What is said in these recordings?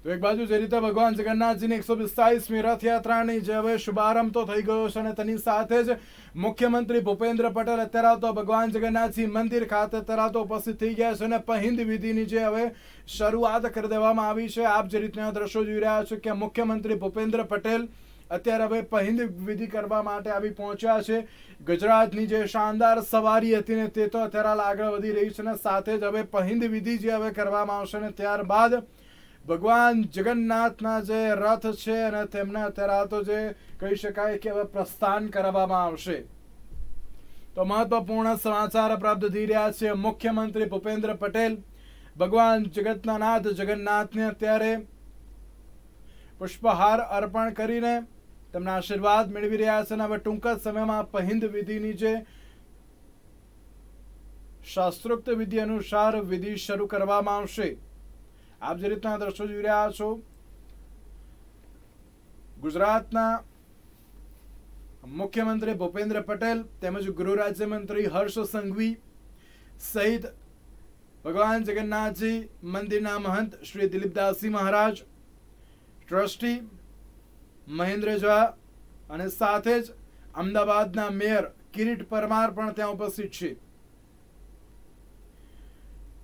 તો એક બાજુ જે રીતે ભગવાન જગન્નાથજીની 145મી રથયાત્રાની જે હવે શુભારંભ તો થઈ ગયો છે અને તેની સાથે જ મુખ્યમંત્રી ભૂપેન્દ્ર પટેલ અત્યારે તો ભગવાન જગન્નાથજી મંદિર ખાતે અત્યારે તો ઉપસ્થિત થઈ ગયા છે અને પહિંદ વિધિની જે હવે શરૂઆત કરી દેવામાં આવી છે। આપ જે રીતના દ્રશ્યો જોઈ રહ્યા છો કે મુખ્યમંત્રી ભૂપેન્દ્ર પટેલ અત્યારે હવે પહિંદ વિધિ કરવા માટે આવી પહોંચ્યા છે। ગુજરાતની જે શાનદાર સવારી હતી ને તે તો અત્યારે આગળ વધી રહી છે અને સાથે જ હવે પહિંદ વિધિ જે હવે કરવામાં આવશે ને ત્યારબાદ ભગવાન જગન્નાથના જે રથ છે અને તેમના અત્યારે તો જે કહી શકાય કે હવે પ્રસ્થાન કરવામાં આવશે। તો મહત્વપૂર્ણ સમાચાર પ્રાપ્ત થઈ રહ્યા છે। મુખ્યમંત્રી ભૂપેન્દ્ર પટેલ ભગવાન જગતના નાથ જગન્નાથને અત્યારે પુષ્પહાર અર્પણ કરીને તેમના આશીર્વાદ મેળવી રહ્યા છે અને હવે ટૂંક જ સમયમાં પહિંદ વિધિની જે શાસ્ત્રોક્ત વિધિ અનુસાર વિધિ શરૂ કરવામાં આવશે। આપ જે રીતના દ્રશ્યો જોઈ રહ્યા છો, ગુજરાતના મુખ્યમંત્રી ભૂપેન્દ્ર પટેલ તેમજ ગૃહ રાજ્યમંત્રી હર્ષ સંઘવી સહિત ભગવાન જગન્નાથજી મંદિરના મહંત શ્રી દિલીપદાસજી મહારાજ, ટ્રસ્ટી મહેન્દ્ર ઝા અને સાથે જ અમદાવાદના મેયર કિરીટ પરમાર પણ ત્યાં ઉપસ્થિત છે।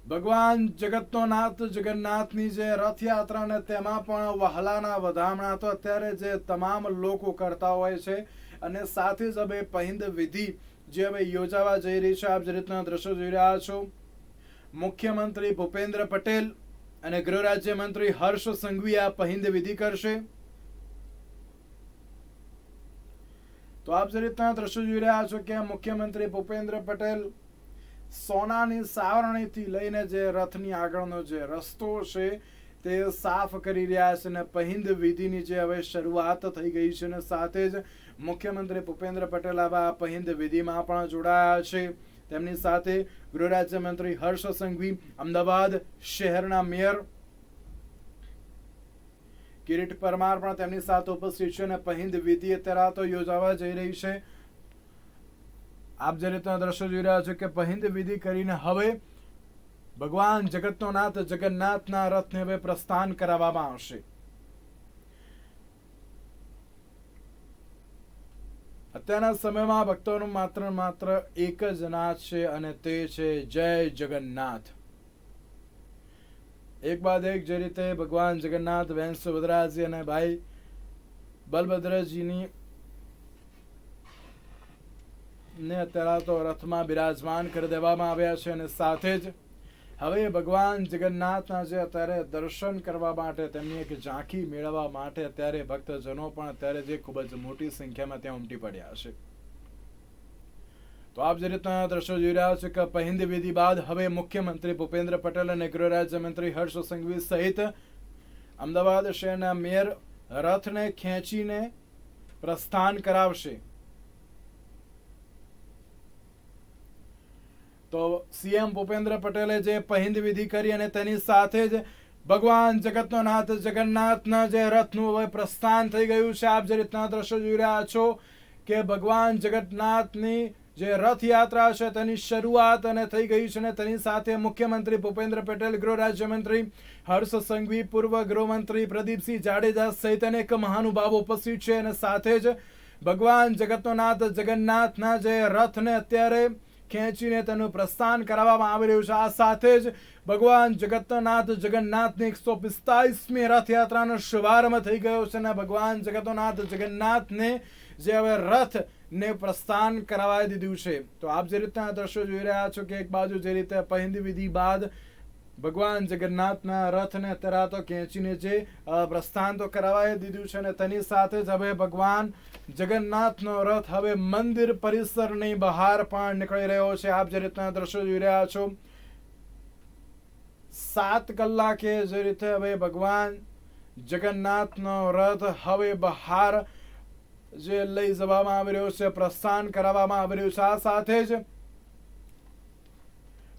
ભગવાન જગતનો નાથ જગન્નાથની જે રથયાત્રા ને તેમાં પણ વહાલાના વધામણા તો અત્યારે જે તમામ લોકો કરતા હોય છે અને સાથે જ હવે પહિંદ વિધિ જે હવે યોજાવા જઈ રહી છે। આપ જે રીતના દ્રશ્યો જોઈ રહ્યા છો, મુખ્યમંત્રી ભૂપેન્દ્ર પટેલ અને ગૃહ રાજ્યમંત્રી હર્ષ સંઘવી આ પહિંદ વિધિ કરશે। તો આપ જે રીતના દ્રશ્યો જોઈ રહ્યા છો કે મુખ્યમંત્રી ભૂપેન્દ્ર પટેલ સોનાની સાવરણીથી લઈને જે રથની આગળનો જે રસ્તો છે તે સાફ કરી રહ્યા છે અને પહિંદ વિધિની જે હવે શરૂઆત થઈ ગઈ છે અને સાથે જ મુખ્યમંત્રી ભૂપેન્દ્ર પટેલ આવા પહિંદ વિધિમાં પણ જોડાયા છે। તેમની સાથે ગૃહ રાજ્યમંત્રી હર્ષ સંઘવી, અમદાવાદ શહેરના મેયર કિરીટ પરમાર પણ તેમની સાથે ઉપસ્થિત છે અને પહિંદ વિધિ અત્યારે તો યોજાવા જઈ રહી છે। આપ જે રીતના દ્રશ્યો જોઈ રહ્યા છો કે પહિંદ વિધિ કરીને હવે ભગવાન જગતનો નાથ જગન્નાથના રથને હવે પ્રસ્થાન કરાવવામાં આવશે। અત્યારના સમયમાં ભક્તોનું માત્ર એક જ નાદ છે અને તે છે જય જગન્નાથ। એક બાદ એક જે રીતે ભગવાન જગન્નાથ, બહેન સુભદ્રાજી અને ભાઈ બલભદ્રજીની ને અત્યારે તો રથમાં બિરાજમાન કરી દેવામાં આવ્યા છે અને સાથે જ હવે ભગવાન જગન્નાથના જે અત્યારે દર્શન કરવા માટે તેમની એક ઝાંખી મેળવવા માટે અત્યારે ભક્તજનો પણ અત્યારે જે ખૂબ જ મોટી સંખ્યામાં ત્યાં ઉમટી પડ્યા છે। તો આપ જે રીતના દ્રશ્યો જોઈ રહ્યા છો કે પહિંદ વિધિ બાદ હવે મુખ્યમંત્રી ભૂપેન્દ્ર પટેલ અને ગૃહ રાજ્યમંત્રી હર્ષ સંઘવી સહિત અમદાવાદ શહેરના મેયર રથને ખેંચીને પ્રસ્થાન કરાવશે। તો સીએમ ભૂપેન્દ્ર પટેલે જે પહિંદ વિધિ કરી અને તેની સાથે જ ભગવાન જગતનો નાથ જગન્નાથના જે રથનું હવે પ્રસ્થાન થઈ ગયું છે। આપ જે રીતના દ્રશ્યો જોઈ રહ્યા છો કે ભગવાન જગન્નાથની જે રથયાત્રા છે તેની શરૂઆત અને થઈ ગઈ છે અને તેની સાથે મુખ્યમંત્રી ભૂપેન્દ્ર પટેલ, ગૃહ રાજ્યમંત્રી હર્ષ સંઘવી, પૂર્વ ગૃહમંત્રી પ્રદીપસિંહ જાડેજા સહિત અનેક મહાનુભાવો ઉપસ્થિત છે અને સાથે જ ભગવાન જગતનો નાથ જગન્નાથના જે રથને અત્યારે ખેંચીને તેનું પ્રસ્થાન કરાવવામાં આવી રહ્યું છે। આ સાથે જ ભગવાન જગતનાથ જગન્નાથની 145મી રથયાત્રાનો શુભારંભ થઈ ગયો છે અને ભગવાન જગતનાથ જગન્નાથને જે હવે રથ ને પ્રસ્થાન કરાવી દીધું છે। તો આપ જે રીતના દ્રશ્યો જોઈ રહ્યા છો કે એક બાજુ જે રીતે પહિંદ વિધિ બાદ ભગવાન જગન્નાથના રથને અત્યારે તો ખેંચીને જે પ્રસ્થાન તો કરાવી દીધું છે અને તેની સાથે જ હવે ભગવાન જગન્નાથનો રથ હવે મંદિર પરિસરની બહાર પણ નીકળી રહ્યો છે। આપ જે રીતના દ્રશ્યો જોઈ રહ્યા છો, 7 કલાકે જે રીતે હવે ભગવાન જગન્નાથનો રથ હવે બહાર જે લઈ જવામાં આવી રહ્યો છે, પ્રસ્થાન કરાવવામાં આવી રહ્યું છે। આ સાથે જ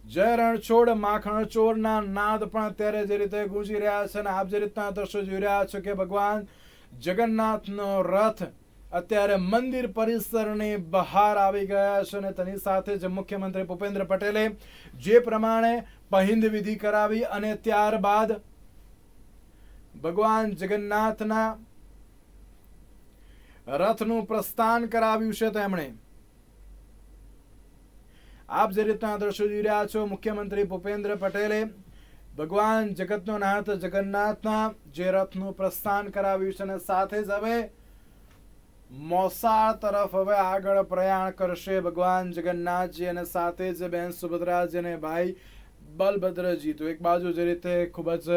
જય રણછોડ માખણ ચોરના નાદ પણ અત્યારે જે રીતે ગૂંજી રહ્યા છે અને આપ જે રીતના દ્રશ્યો જોઈ રહ્યા છો કે ભગવાન જગન્નાથનો રથ અત્યારે મંદિર પરિસરની બહાર આવી ગયા છે અને તેની સાથે જ મુખ્યમંત્રી ભૂપેન્દ્ર પટેલે જે પ્રમાણે પહિંદ વિધિ કરાવી અને ત્યારબાદ ભગવાન જગન્નાથના રથનું પ્રસ્થાન કરાવ્યું છે તેમણે. આપ જે રીતના દ્રશ્યો જોઈ રહ્યા છો, મુખ્યમંત્રી ભૂપેન્દ્ર પટેલે ભગવાન જગતનો નાથ જગન્નાથના જે રથનું પ્રસ્થાન કરાવ્યું છે અને સાથે જ હવે મોસાળ તરફ હવે આગળ પ્રયાણ કરશે ભગવાન જગન્નાથજી અને સાથે જ બેન સુભદ્રાજી અને ભાઈ બલભદ્રજી. તો એક બાજુ જે રીતે ખૂબ જ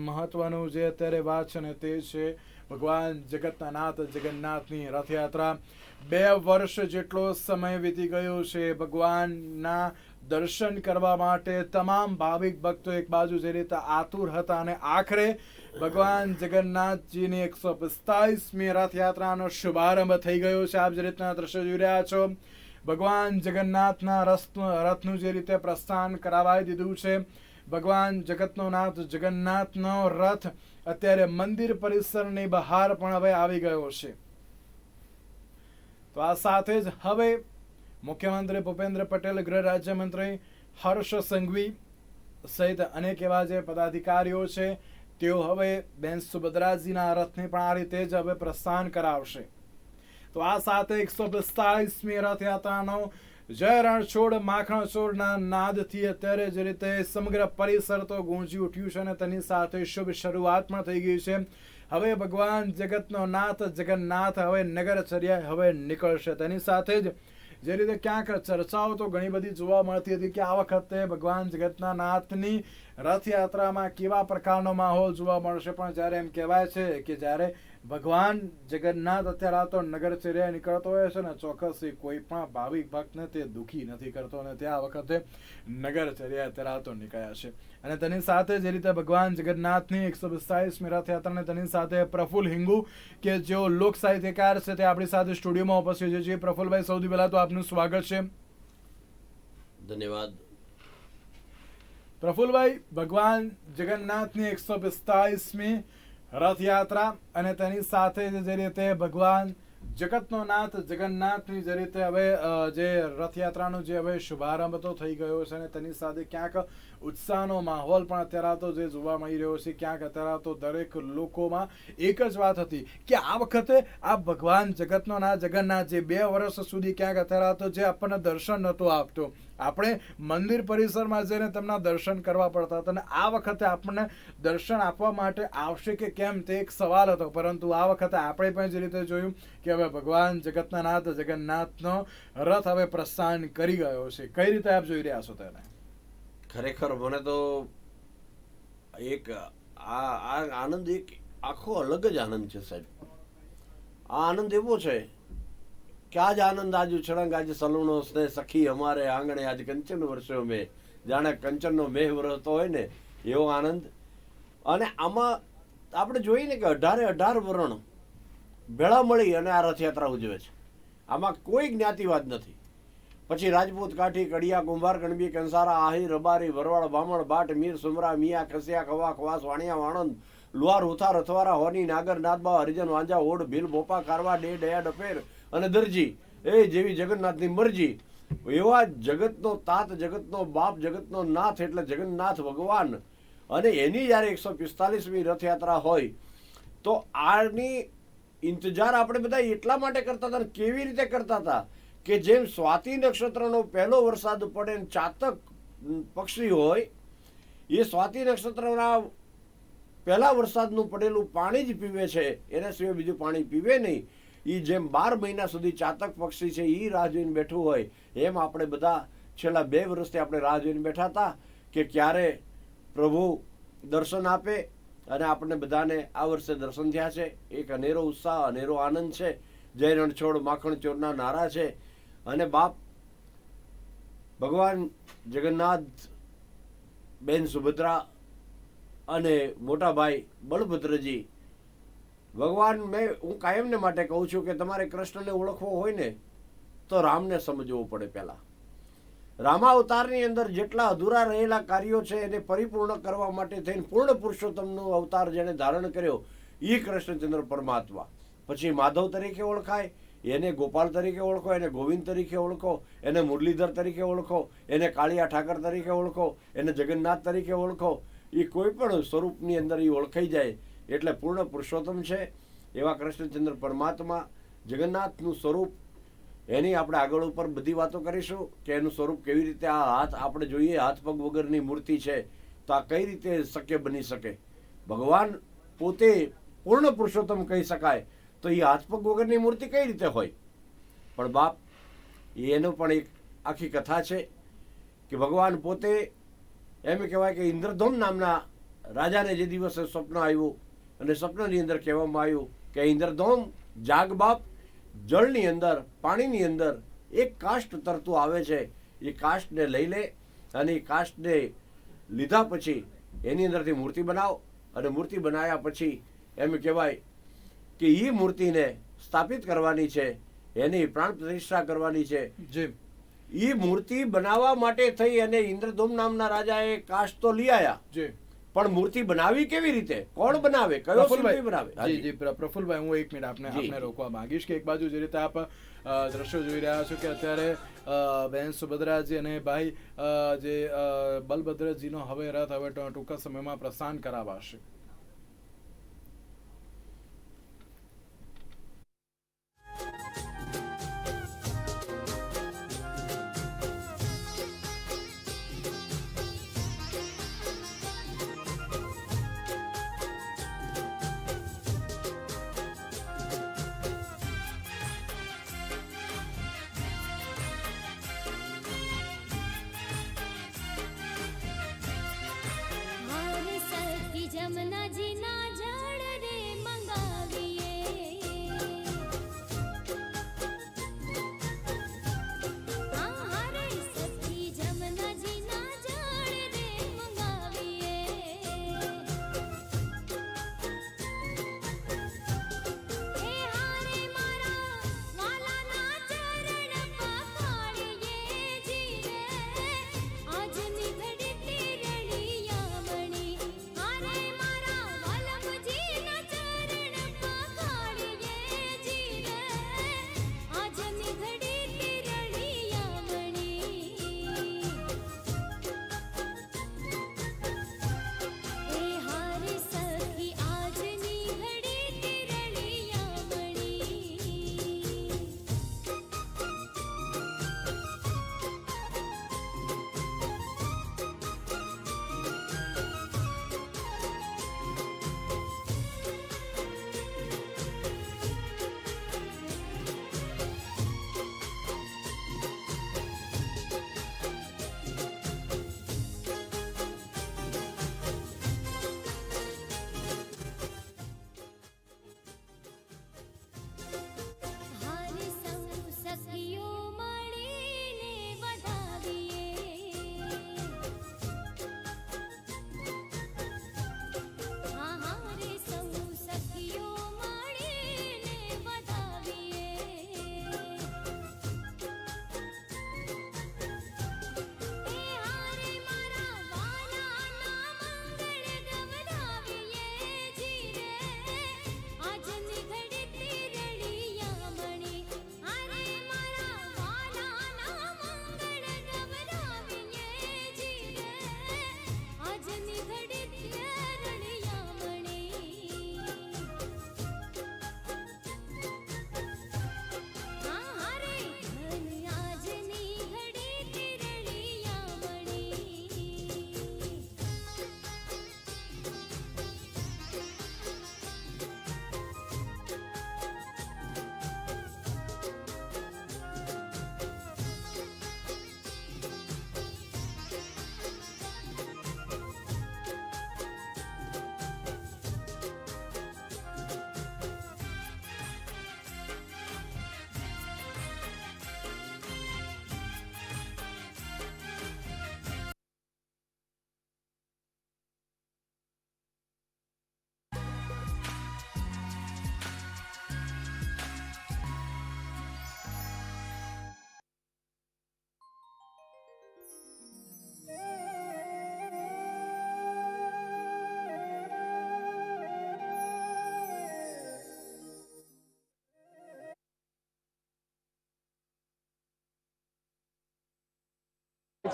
મહત્વનું જે અત્યારે વાત છે ને તે છે ભગવાન જગતના નાથ જગન્નાથની રથયાત્રા. 2 વર્ષ જેટલો સમય વીતી ગયો છે ભગવાનના દર્શન કરવા માટે તમામ ભાવિક ભક્તો એક બાજુ જે રીતે આતુર હતા અને આખરે ભગવાન જગન્નાથજીની 145મી રથયાત્રાનો શુભારંભ થઈ ગયો છે. આપ જે રીતના દ્રશ્યો જોઈ રહ્યા છો, ભગવાન જગન્નાથના રથનું જે રીતે પ્રસ્થાન કરાવી દીધું છે. ભગવાન જગતનો નાથ જગન્નાથનો રથ અત્યારે મંદિર પરિસરની બહાર પણ હવે આવી ગયો છે. તો આ સાથે જ હવે મુખ્યમંત્રી ભૂપેન્દ્ર પટેલ, ગૃહ રાજ્યમંત્રી હર્ષ સંઘવી સહિત અનેક એવા જે પદાધિકારીઓ છે તેઓ હવે બેન સુભદ્રાજીના રથને પણ આ રીતે જ હવે પ્રસ્થાન કરાવશે. તો આ સાથે 145મી રથયાત્રાનો જય રણછોડ માખણ ચોરના નાદથી અત્યારે જે રીતે સમગ્ર પરિસર તો ગુંજી ઉઠ્યું છે અને તેની સાથે શુભ શરૂઆત પણ થઈ ગઈ છે. હવે ભગવાન જગતનો નાથ જગન્નાથ હવે નગરચર્યા હવે નીકળશે. તેની સાથે જ જે રીતે ક્યાંક ચર્ચાઓ તો ઘણી બધી જોવા મળતી હતી કે આ વખતે ભગવાન જગતના નાથની રથયાત્રામાં કેવા પ્રકારનો માહોલ જોવા મળશે, પણ જ્યારે એમ કહેવાય છે કે જ્યારે ભગવાન જગન્નાથ અત્યારે તો નગરચર્યા નીકળતો હોય છે ને ચોક્કસ કોઈ પણ ભાવિક ભક્તને તે દુઃખી નથી કરતો અને ત્યાં વખતે નગરચર્યા અત્યારે તો નીકળ્યા છે. અને તેની સાથે જે રીતે ભગવાન જગન્નાથની 145મી રથયાત્રાને તેની સાથે પ્રફુલ્લ હિંગુ કે જેઓ લોક સાહિત્યકાર છે તે આપણી સાથે સ્ટુડિયોમાં ઉપસ્થિત છે. પ્રફુલ્લભાઈ, સૌથી પહેલા તો આપનું સ્વાગત છે. ધન્યવાદ. પ્રફુલ્લભાઈ, ભગવાન જગન્નાથની 145મી રથયાત્રા અને તેની સાથે જે રીતે ભગવાન જગતનો નાથ જગન્નાથની જે રીતે હવે જે રથયાત્રાનો જે હવે શુભારંભ તો થઈ ગયો છે અને તેની સાથે ક્યાંક ઉત્સાહનો માહોલ પણ અત્યારે તો જે જોવા મળી રહ્યો છે. ક્યાંક અત્યારે તો દરેક લોકોમાં એક જ વાત હતી કે આ વખતે આ ભગવાન જગતનો નાથ જગન્નાથ જે 2 વર્ષ સુધી ક્યાંક અત્યારે તો જે આપણને દર્શન નહોતું આપતો, આપણે મંદિર પરિસરમાં જઈને તેમના દર્શન કરવા પડતા હતા અને આ વખતે આપણને દર્શન આપવા માટે આવશે કે કેમ તે એક સવાલ હતો. પરંતુ આ વખતે આપણે પણ જે રીતે જોયું કે હવે ભગવાન જગતના નાથ જગન્નાથનો રથ હવે પ્રસ્થાન કરી ગયો છે. કઈ રીતે આપ જોઈ રહ્યા છો તેને? ખરેખર મને તો એક આ આનંદ એક આખો અલગ જ આનંદ છે સાહેબ. આ આનંદ એવો છે કે આજ આનંદ આજુ છળંગ આજ સલુણો સ્નેહ સખી અમારે આંગણે આજ કંચન વર્ષો મેં, જાણે કંચનનો મેહ વરસતો હોય ને એવો આનંદ. અને આમાં આપણે જોઈએ ને કે 18 વર્ણ ભેળા મળી અને આ રથયાત્રા ઉજવે છે. આમાં કોઈ જ્ઞાતિવાદ નથી. પછી રાજપૂત, કાઠી, કડિયા, કુંભાર, કણબી, કંસારા, આહિર, રબારી, ભરવાડ, બામણ, ભાટ, મીર, સુમરા, મિયા, ખસિયા, ખવા, ખવાસ, વાણિયા, વાણંદ, લુહાર, ઉથાર, અથવારા, હોની, નાગર, નાથબા, હરિજન, વાંજા, ઓઢ, ભીલ, ભોપા, કારવા, ડે, ડયા, ડફેર અને દરજી એ જેવી જગન્નાથની મરજી એવા જગતનો તાત, જગતનો બાપ, જગતનો નાથ એટલે જગન્નાથ ભગવાન. અને એની જ્યારે 145મી રથયાત્રા હોય તો આની ઇંતજાર આપણે બધા એટલા માટે કરતા હતા, કેવી રીતે કરતા હતા કે જેમ સ્વાતિ નક્ષત્રનો પહેલો વરસાદ પડે ને ચાતક પક્ષી હોય એ સ્વાતિ નક્ષત્રના પહેલા વરસાદનું પડેલું પાણી જ પીવે છે, એના સિવાય બીજું પાણી પીવે નહીં. એ જેમ 12 મહિના સુધી ચાતક પક્ષી છે એ રાહ જોઈને બેઠું હોય એમ આપણે બધા છેલ્લા 2 વર્ષથી આપણે રાહ જોઈને બેઠા હતા કે ક્યારે પ્રભુ દર્શન આપે. અને આપણને બધાને આ વર્ષે દર્શન થયા છે. એક અનેરો ઉત્સાહ, અનેરો આનંદ છે. જય રણછોડ માખણ ચોરના નારા છે. અને બાપ ભગવાન જગન્નાથ, બેન સુભદ્રા અને મોટા ભાઈ બલભદ્રજી ભગવાન, હું કાયમને માટે કહું છું કે તમારે કૃષ્ણને ઓળખવો હોય ને તો રામને સમજવો પડે. પહેલા રામાવતારની અંદર જેટલા અધૂરા રહેલા કાર્યો છે એને પરિપૂર્ણ કરવા માટે થઈને પૂર્ણ પુરુષોત્તમનો અવતાર જેને ધારણ કર્યો એ કૃષ્ણચંદ્ર પરમાત્મા. પછી માધવ તરીકે ઓળખાય, એને ગોપાલ તરીકે ઓળખો, એને ગોવિંદ તરીકે ઓળખો, એને મુરલીધર તરીકે ઓળખો, એને કાળિયા ઠાકર તરીકે ઓળખો, એને જગન્નાથ તરીકે ઓળખો. એ કોઈ પણ સ્વરૂપની અંદર એ ઓળખાઈ જાય એટલે પૂર્ણ પુરુષોત્તમ છે એવા કૃષ્ણચંદ્ર પરમાત્મા જગન્નાથનું સ્વરૂપ, એની આપણે આગળ ઉપર બધી વાતો કરીશું કે એનું સ્વરૂપ કેવી રીતે, આ હાથ આપણે જોઈએ હાથ પગ વગરની મૂર્તિ છે તો આ કઈ રીતે શક્ય બની શકે? ભગવાન પોતે પૂર્ણ પુરુષોત્તમ કહી શકાય તો એ હાથ પગ વગરની મૂર્તિ કઈ રીતે હોય? પણ બાપ, એનો પણ એક આખી કથા છે કે ભગવાન પોતે એમ કહેવાય કે ઇન્દ્રધોમ નામના રાજાને જે દિવસે સ્વપ્ન આવ્યું અને સ્વપ્નની અંદર કહેવામાં આવ્યું કે ઇન્દ્રધોમ જાગ બાપ, જળની અંદર પાણીની અંદર એક કાષ્ટ તરતું આવે છે, એ કાષ્ટને લઈ લે અને એ કાષ્ટને લીધા પછી એની અંદરથી મૂર્તિ બનાવ અને મૂર્તિ બનાવ્યા પછી એમ કહેવાય કે એ મૂર્તિને સ્થાપિત કરવાની છે, એની પ્રાણ પ્રતિષ્ઠા કરવાની છે. જી. એ મૂર્તિ બનાવવા માટે થઈ અને ઇન્દ્રધોમ નામના રાજાએ કાષ્ટ તો લઈ આવ્યા, જી, પણ મૂર્તિ બનાવી કેવી રીતે, કોણ બનાવે, કયો શિલ્પી બનાવે? જી જી પ્રફુલભાઈ, હું એક મિનિટ આપને રોકવા માંગીશ કે એક બાજુ જે રીતે આપ દ્રશ્યો જોઈ રહ્યા છો કે અત્યારે બહેન સુભદ્રાજી અને ભાઈ જે બલભદ્રજીનો હવે રથ હવે ટૂંકા સમયમાં પ્રસ્થાન કરાવાશે. जमुना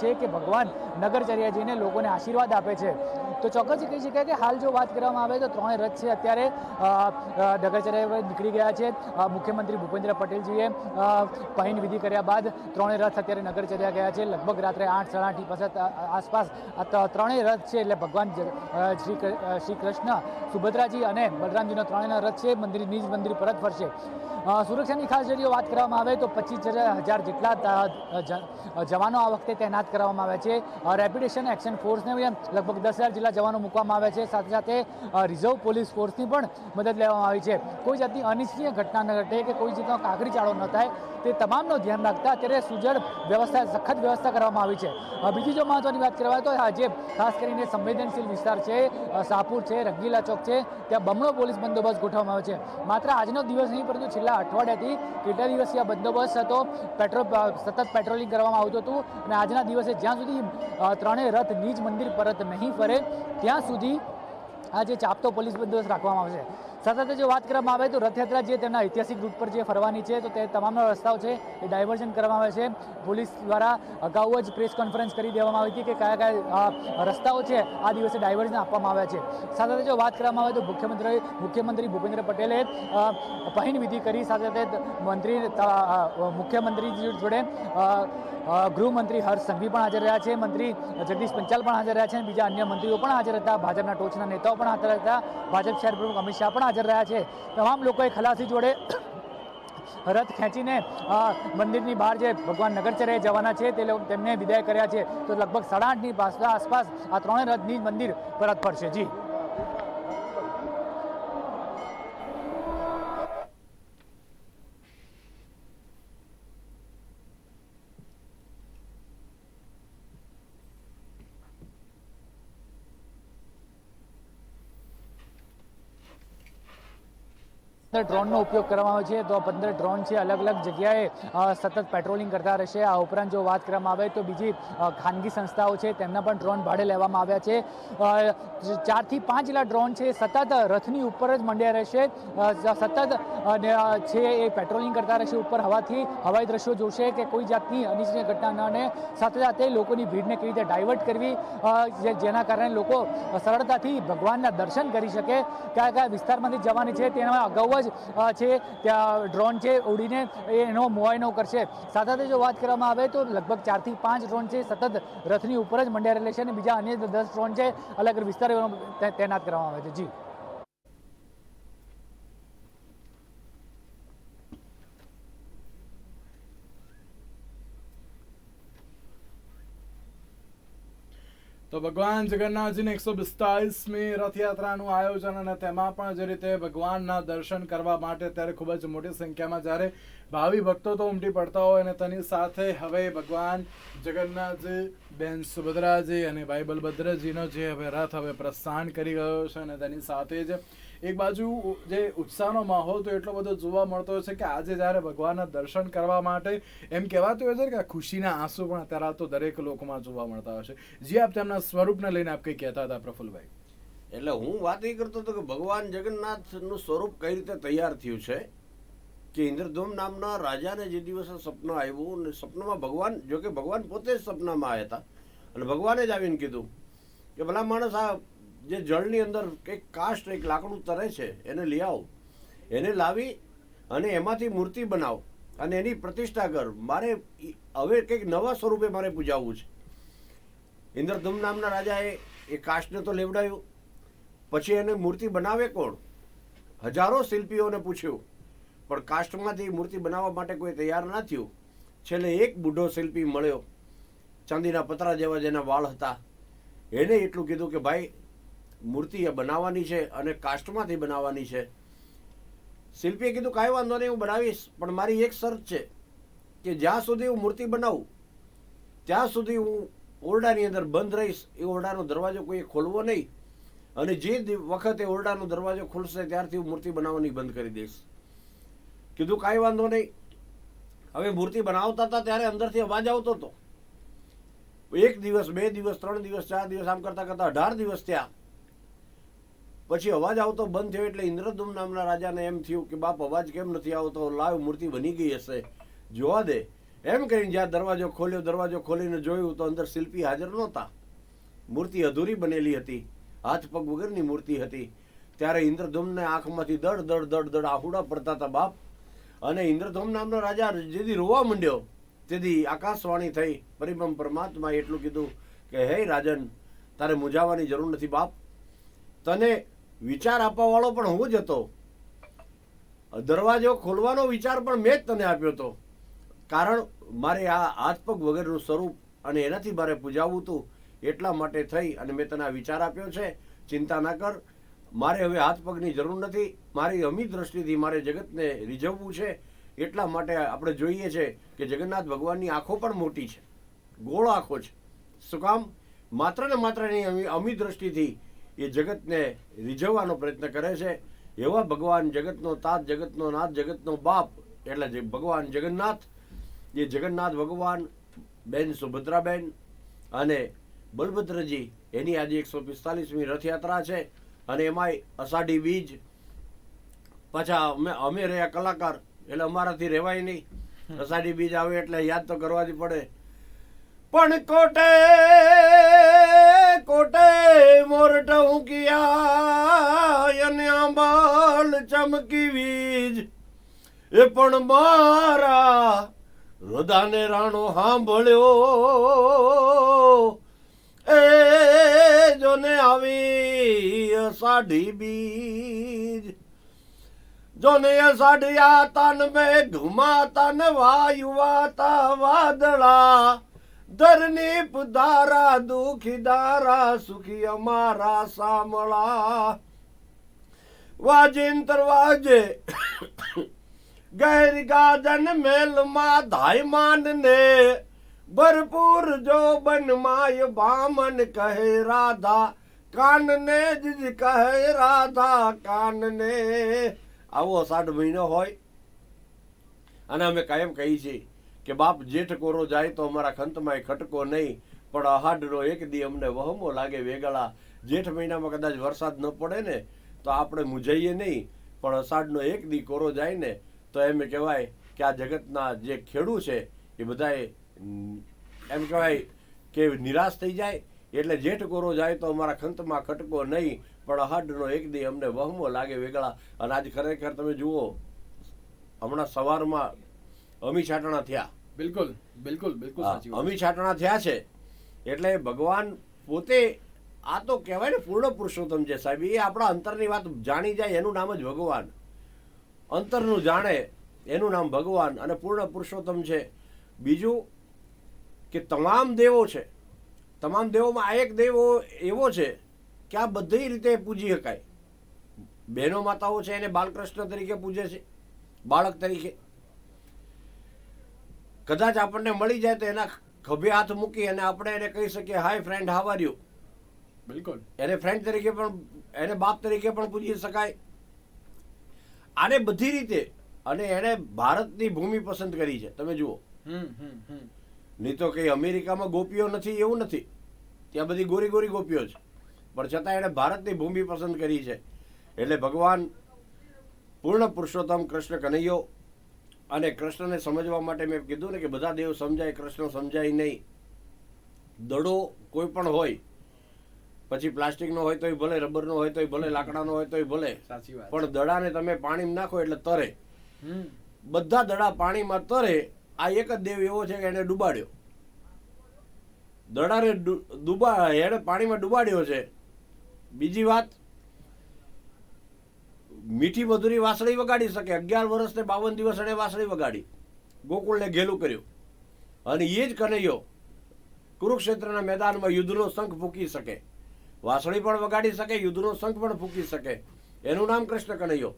છે કે ભગવાન નગરચર્યા જઈને લોકોને આશીર્વાદ આપે છે. તો ચોક્કસથી કહી શકાય કે હાલ જો વાત કરવામાં આવે તો ત્રણેય રથ છે અત્યારે નગરચર્યા નીકળી ગયા છે. મુખ્યમંત્રી ભૂપેન્દ્ર પટેલજીએ પહિંદ વિધિ કર્યા બાદ ત્રણેય રથ અત્યારે નગરચર્યા ગયા છે. લગભગ રાત્રે 8-8:30 આસપાસ આ ત્રણેય રથ છે એટલે ભગવાન શ્રી કૃષ્ણ, સુભદ્રાજી અને બલરામજીનો ત્રણેયનો રથ છે નિજ મંદિર પરત ફરશે. સુરક્ષાની ખાસ જો વાત કરવામાં આવે તો 25,000 જેટલા જવાનો આ વખતે તૈનાત કરવામાં આવ્યા છે. રેપિડેશન એક્શન ફોર્સને લગભગ 10,000 જેટલા જવાનો મૂકવામાં આવ્યા છે. સાથે સાથે રિઝર્વ પોલીસ ફોર્સની પણ મદદ લેવામાં આવી છે. કોઈ જાતની અનિચ્છનીય ઘટના ન ઘટે કે કોઈ જાતનો કાકરી ચાળો ન થાય તે તમામનું ધ્યાન રાખતા અત્યારે સુજડ વ્યવસ્થા, સખત વ્યવસ્થા કરવામાં આવી છે. બીજી જો મહત્વની વાત કરવા તો આજે ખાસ કરીને સંવેદનશીલ વિસ્તાર છે, શાહપુર છે, રંગીલા ચોક છે, ત્યાં બમણો પોલીસ બંદોબસ્ત ગોઠવવામાં આવ્યો છે. માત્ર આજનો દિવસ નહીં પરંતુ છેલ્લા અઠવાડિયાથી કેટલા દિવસીય બંદોબસ્ત હતો, સતત પેટ્રોલિંગ કરવામાં આવતું હતું અને આજના દિવસે જ્યાં સુધી ત્રણેય રથ નિજ મંદિર પરત નહીં ફરે ત્યાં સુધી આજે ચાપતો પોલીસ બંદોબસ્ત રાખવામાં આવશે. સાથે જો વાત કરવામાં આવે તો રથયાત્રા જે તેના ઐતિહાસિક રૂટ પર જે ફરવાની છે તો તે તમામના રસ્તાઓ છે એ ડાયવર્ઝન કરવામાં આવે છે. પોલીસ દ્વારા અગાઉ જ પ્રેસ કોન્ફરન્સ કરી દેવામાં આવી હતી કે કયા કયા રસ્તાઓ છે આ દિવસે ડાયવર્ઝન આપવામાં આવ્યા છે. સાથે જો વાત કરવામાં આવે તો મુખ્યમંત્રી ભૂપેન્દ્ર પટેલે પહિંદ વિધિ કરી. સાથે મુખ્યમંત્રી જોડે ગૃહમંત્રી હર્ષ સંઘવી પણ હાજર રહ્યા છે, મંત્રી જગદીશ પંચાલ પણ હાજર રહ્યા છે અને બીજા અન્ય મંત્રીઓ પણ હાજર હતા. ભાજપના ટોચના નેતાઓ પણ હાજર હતા. ભાજપ શહેર પ્રમુખ અમિત શાહ પણ હાજર રહ્યા છે. તમામ લોકોએ ખલાસી જોડે રથ ખેંચીને મંદિરની બહાર જે ભગવાન નગરચર્યાએ જવાના છે તેમને વિદાય કર્યા છે. તો લગભગ 8:30ની આસપાસ આ ત્રણેય રથ નિજ મંદિર પરત ફરશે. જી ડ્રોનનો ઉપયોગ કરવામાં આવે છે. તો 15 ડ્રોન છે અલગ અલગ જગ્યાએ સતત પેટ્રોલિંગ કરતા રહેશે. આ ઉપરાંત જો વાત કરવામાં આવે તો બીજી ખાનગી સંસ્થાઓ છે તેમના પણ ડ્રોન ભાડે લેવામાં આવ્યા છે. 4 થી 5 જેટલા ડ્રોન છે સતત રથની ઉપર જ મંડ્યા રહેશે, સતત છે એ પેટ્રોલિંગ કરતા રહેશે. ઉપર હવાઈ દ્રશ્યો જોશે કે કોઈ જાતની અનિચ્છનીય ઘટના ન અને સાથે સાથે લોકોની ભીડને કેવી રીતે ડાયવર્ટ કરવી જેના કારણે લોકો સરળતાથી ભગવાનના દર્શન કરી શકે. કયા કયા વિસ્તારમાંથી જવાની છે તેના અગાઉ જ છે ત્યાં ડ્રોન છે ઉડીને એનો મુઆયનો કરશે. સાથે જો વાત કરવામાં આવે તો લગભગ 4 થી 5 ડ્રોન છે સતત રથની ઉપર જ મંડ્યા રહેલા છે અને બીજા અન્ય 10 ડ્રોન છે અલગ અલગ વિસ્તારોમાં તૈનાત કરવામાં આવે છે. જી તો ભગવાન જગન્નાથજીની 142મી રથયાત્રાનું આયોજન અને તેમાં પણ જે રીતે ભગવાનના દર્શન કરવા માટે ત્યારે ખૂબ જ મોટી સંખ્યામાં જ્યારે ભાવિ ભક્તો તો ઉમટી પડતા હોય અને તેની સાથે હવે ભગવાન જગન્નાથજી, બેન સુભદ્રાજી અને ભાઈ બલભદ્રજીનો જે હવે રથ હવે પ્રસ્થાન કરી ગયો છે અને તેની સાથે જ એક બાજુ જે ઉત્સાહનો માહોલ તો એટલો બધો જોવા મળતો હોય છે કે આજે જ્યારે ભગવાનના દર્શન કરવા માટે એમ કહેવાતું હોય છે કે ખુશીના આંસુ પણ અત્યારે તો દરેક લોકોમાં જોવા મળતા હોય છે. જે આપ તેમના સ્વરૂપને લઈને આપ કંઈ કહેતા હતા પ્રફુલભાઈ? એટલે હું વાત એ કરતો હતો કે ભગવાન જગન્નાથનું સ્વરૂપ કઈ રીતે તૈયાર થયું છે કે ઇન્દ્રધૂમ નામના રાજાને જે દિવસે સપનું આવ્યું અને સપનામાં ભગવાન, જો કે ભગવાન પોતે જ સપનામાં આવ્યા હતા અને ભગવાને જ આવીને કીધું કે ભલા માણસ આ જે જળની અંદર કંઈક કાષ્ટ, એક લાકડું તરે છે એને લઈ આવો, એને લાવી અને એમાંથી મૂર્તિ બનાવો અને એની પ્રતિષ્ઠા કર. મારે હવે કંઈક નવા સ્વરૂપે મારે પૂજાવવું છે. ઇન્દ્રધૂમ નામના રાજાએ એ કાષ્ટને તો લેવડાવ્યું, પછી એને મૂર્તિ બનાવે કોણ? હજારો શિલ્પીઓને પૂછ્યું પણ કાષ્ટમાંથી મૂર્તિ બનાવવા માટે કોઈ તૈયાર ના થયું. છેલ્લે એક બુઢો શિલ્પી મળ્યો, ચાંદીના પતરા જેવા જેના વાળ હતા. એને એટલું કીધું કે ભાઈ મૂર્તિ એ બનાવવાની છે અને કાષ્ટમાંથી બનાવવાની છે. શિલ્પીએ કીધું કાંઈ વાંધો નહીં, હું બનાવીશ, પણ મારી એક શરત છે કે જ્યાં સુધી હું મૂર્તિ બનાવું ત્યાં સુધી હું ઓરડાની અંદર બંધ રહીશ. એ ઓરડાનો દરવાજો કોઈ ખોલવો નહીં અને જે વખતે ઓરડાનો દરવાજો ખુલશે ત્યારથી હું મૂર્તિ બનાવવાની બંધ કરી દઈશ. કીધું કાંઈ વાંધો નહીં. હવે મૂર્તિ બનાવતા હતા ત્યારે અંદરથી અવાજ આવતો હતો. 1 દિવસ, 2 દિવસ, 3 દિવસ, 4 દિવસ આમ કરતા કરતા 18 દિવસ થયા. પછી અવાજ આવતો બંધ થયો એટલે ઇન્દ્રધૂમ નામના રાજાને એમ થયું કે બાપ અવાજ કેમ નથી આવતો, લાવ મૂર્તિ બની ગઈ હશે, જોવા દે. એમ કરીને જ્યાં દરવાજો ખોલીને જોયું તો અંદર શિલ્પી હાજર નહોતા. મૂર્તિ અધૂરી બનેલી હતી, હાથ પગ વગરની મૂર્તિ હતી. ત્યારે ઇન્દ્રધૂમને આંખમાંથી દડ દડ દડ દડ આહુડા પડતા હતા બાપ. અને ઇન્દ્રધૂમ નામનો રાજા જેથી રોવા માંડ્યો તેથી આકાશવાણી થઈ. પરિબ્રહ્મ પરમાત્માએ એટલું કીધું કે હે રાજન, તારે મૂંઝાવાની જરૂર નથી બાપ. તને વિચાર આપવા વાળો પણ હું જ હતો. દરવાજો ખોલવાનો વિચાર પણ મેં જ તને આપ્યો હતો. કારણ મારે આ હાથ પગ વગરનું સ્વરૂપ અને એનાથી મારે પૂજાવવું હતું. એટલા માટે થઈ અને મેં તને આ વિચાર આપ્યો છે. ચિંતા ના કર, મારે હવે હાથ પગની જરૂર નથી. મારી અમી દ્રષ્ટિથી મારે જગતને રીઝવવું છે. એટલા માટે આપણે જોઈએ છે કે જગન્નાથ ભગવાનની આંખો પણ મોટી છે, ગોળ આંખો છે. શું કામ? માત્ર ને માત્ર એની અમી દ્રષ્ટિથી એ જગતને રીઝવવાનો પ્રયત્ન કરે છે. એવા ભગવાન, જગતનો તાત, જગતનો નાથ, જગતનો બાપ એટલે ભગવાન જગન્નાથ. એ જગન્નાથ ભગવાન, બેન સુભદ્રાબેન અને બલભદ્રજી, એની આજે 145મી રથયાત્રા છે. અને એમાંય અષાઢી બીજ. પાછા અમે રહ્યા કલાકાર એટલે અમારાથી રહેવાય નહીં. અષાઢી બીજ આવે એટલે યાદ તો કરવા જ પડે. પણ કોટે કોટે મોરટ ઉંકિયા અને આંબાલ ચમકી વીજ. એ પણ મારા રોદાને રાણો સાંભળ્યો. એ જોને આવી અષાઢી બીજ. જોને અષાઢિયા તન મેં ઘુમાતા ને વાયુવાતા વાદળા. ધરની પધારા દુખીદારા સુખી અમારા સામળા. વાજિંતર વાજે ગૈર ગાજન મેલમાં ધાયમાન ને ભરપૂર જો બન માય બામન કહે રાધા કાનને જ કહે રાધા કાનને. આવો અષાઢ મહિનો હોય અને અમે કાયમ કહી છીએ કે બાપ જેઠ કોરો જાય તો અમારા ખંતમાં ખટકો નહીં, પણ અહાડનો એક દી અમને વહમો લાગે વેગળા. જેઠ મહિનામાં કદાચ વરસાદ ન પડે ને તો આપણે મૂંઝાઈએ નહીં, પણ અષાઢનો એક દી કોરો જાય ને તો એમ કહેવાય કે આ જગતના જે ખેડૂ છે એ બધાએ એમ કહેવાય કે નિરાશ થઈ જાય. એટલે જેઠ કોરો જાય તો અમારા ખંતમાં ખટકો નહીં, પણ અહાડનો એક દી અમને વહમો લાગે વેગળા. અને આજ ખરેખર તમે જુઓ, હમણાં સવારમાં અમી છાટણા થયા. બિલકુલ બિલકુલ બિલકુલ સાચી વાત. અમી છાટણા થયા છે એટલે ભગવાન પોતે આ તો કહેવાય ને પૂર્ણ પુરુષોત્તમ છે સાહેબ. એ આપણા અંતરની વાત જાણી જાય એનું નામ જ ભગવાન. અંતરનું જાણે એનું નામ ભગવાન અને પૂર્ણ પુરુષોત્તમ છે. બીજું કે તમામ દેવો છે, તમામ દેવોમાં આ એક દેવ એવો છે કે આ બધી રીતે પૂજી શકાય. બહેનો માતાઓ છે એને બાલકૃષ્ણ તરીકે પૂજે છે, બાળક તરીકે. કદાચ આપણને મળી જાય તો એના ખભે હાથ મૂકી અને આપણે એને કહી શકીએ hi friend, how are you. બિલકુલ એને ફ્રેન્ડ તરીકે પણ, એને બાપ તરીકે પણ પૂજી શકાય. આને બધી રીતે. અને એને ભારતની ભૂમિ પસંદ કરી છે. તમે જુઓ, નહીં તો કઈ અમેરિકામાં ગોપીઓ નથી એવું નથી, ત્યાં બધી ગોરી ગોરી ગોપીઓ છે, પણ છતાં એણે ભારતની ભૂમિ પસંદ કરી છે. એટલે ભગવાન પૂર્ણ પુરુષોત્તમ કૃષ્ણ કનૈયો. અને કૃષ્ણને સમજવા માટે મેં કીધું ને કે બધા દેવ સમજાય, કૃષ્ણ સમજાય નહીં. દડો કોઈ પણ હોય, પછી પ્લાસ્ટિકનો હોય તોય ભલે, રબરનો હોય તોય ભલે, લાકડાનો હોય તોય ભલે, સાચી વાત. પણ દડાને તમે પાણીમાં નાખો એટલે તરે. બધા દડા પાણીમાં તરે. આ એક જ દેવ એવો છે કે એને ડૂબાડ્યો. દડાને એને પાણીમાં ડૂબાડ્યો છે. બીજી વાત, મીઠી મધુરી વાંસળી વગાડી શકે. 11 વર્ષ ને 52 દિવસ એને વાંસળી વગાડી, ગોકુળને ઘેલું કર્યું. અને એ જ કનૈયો કુરુક્ષેત્રના મેદાનમાં યુદ્ધનો શંખ ફૂંકી શકે, વાંસળી પણ વગાડી શકે, યુદ્ધનો શંખ પણ ફૂંકી શકે. એનું નામ કૃષ્ણ કનૈયો.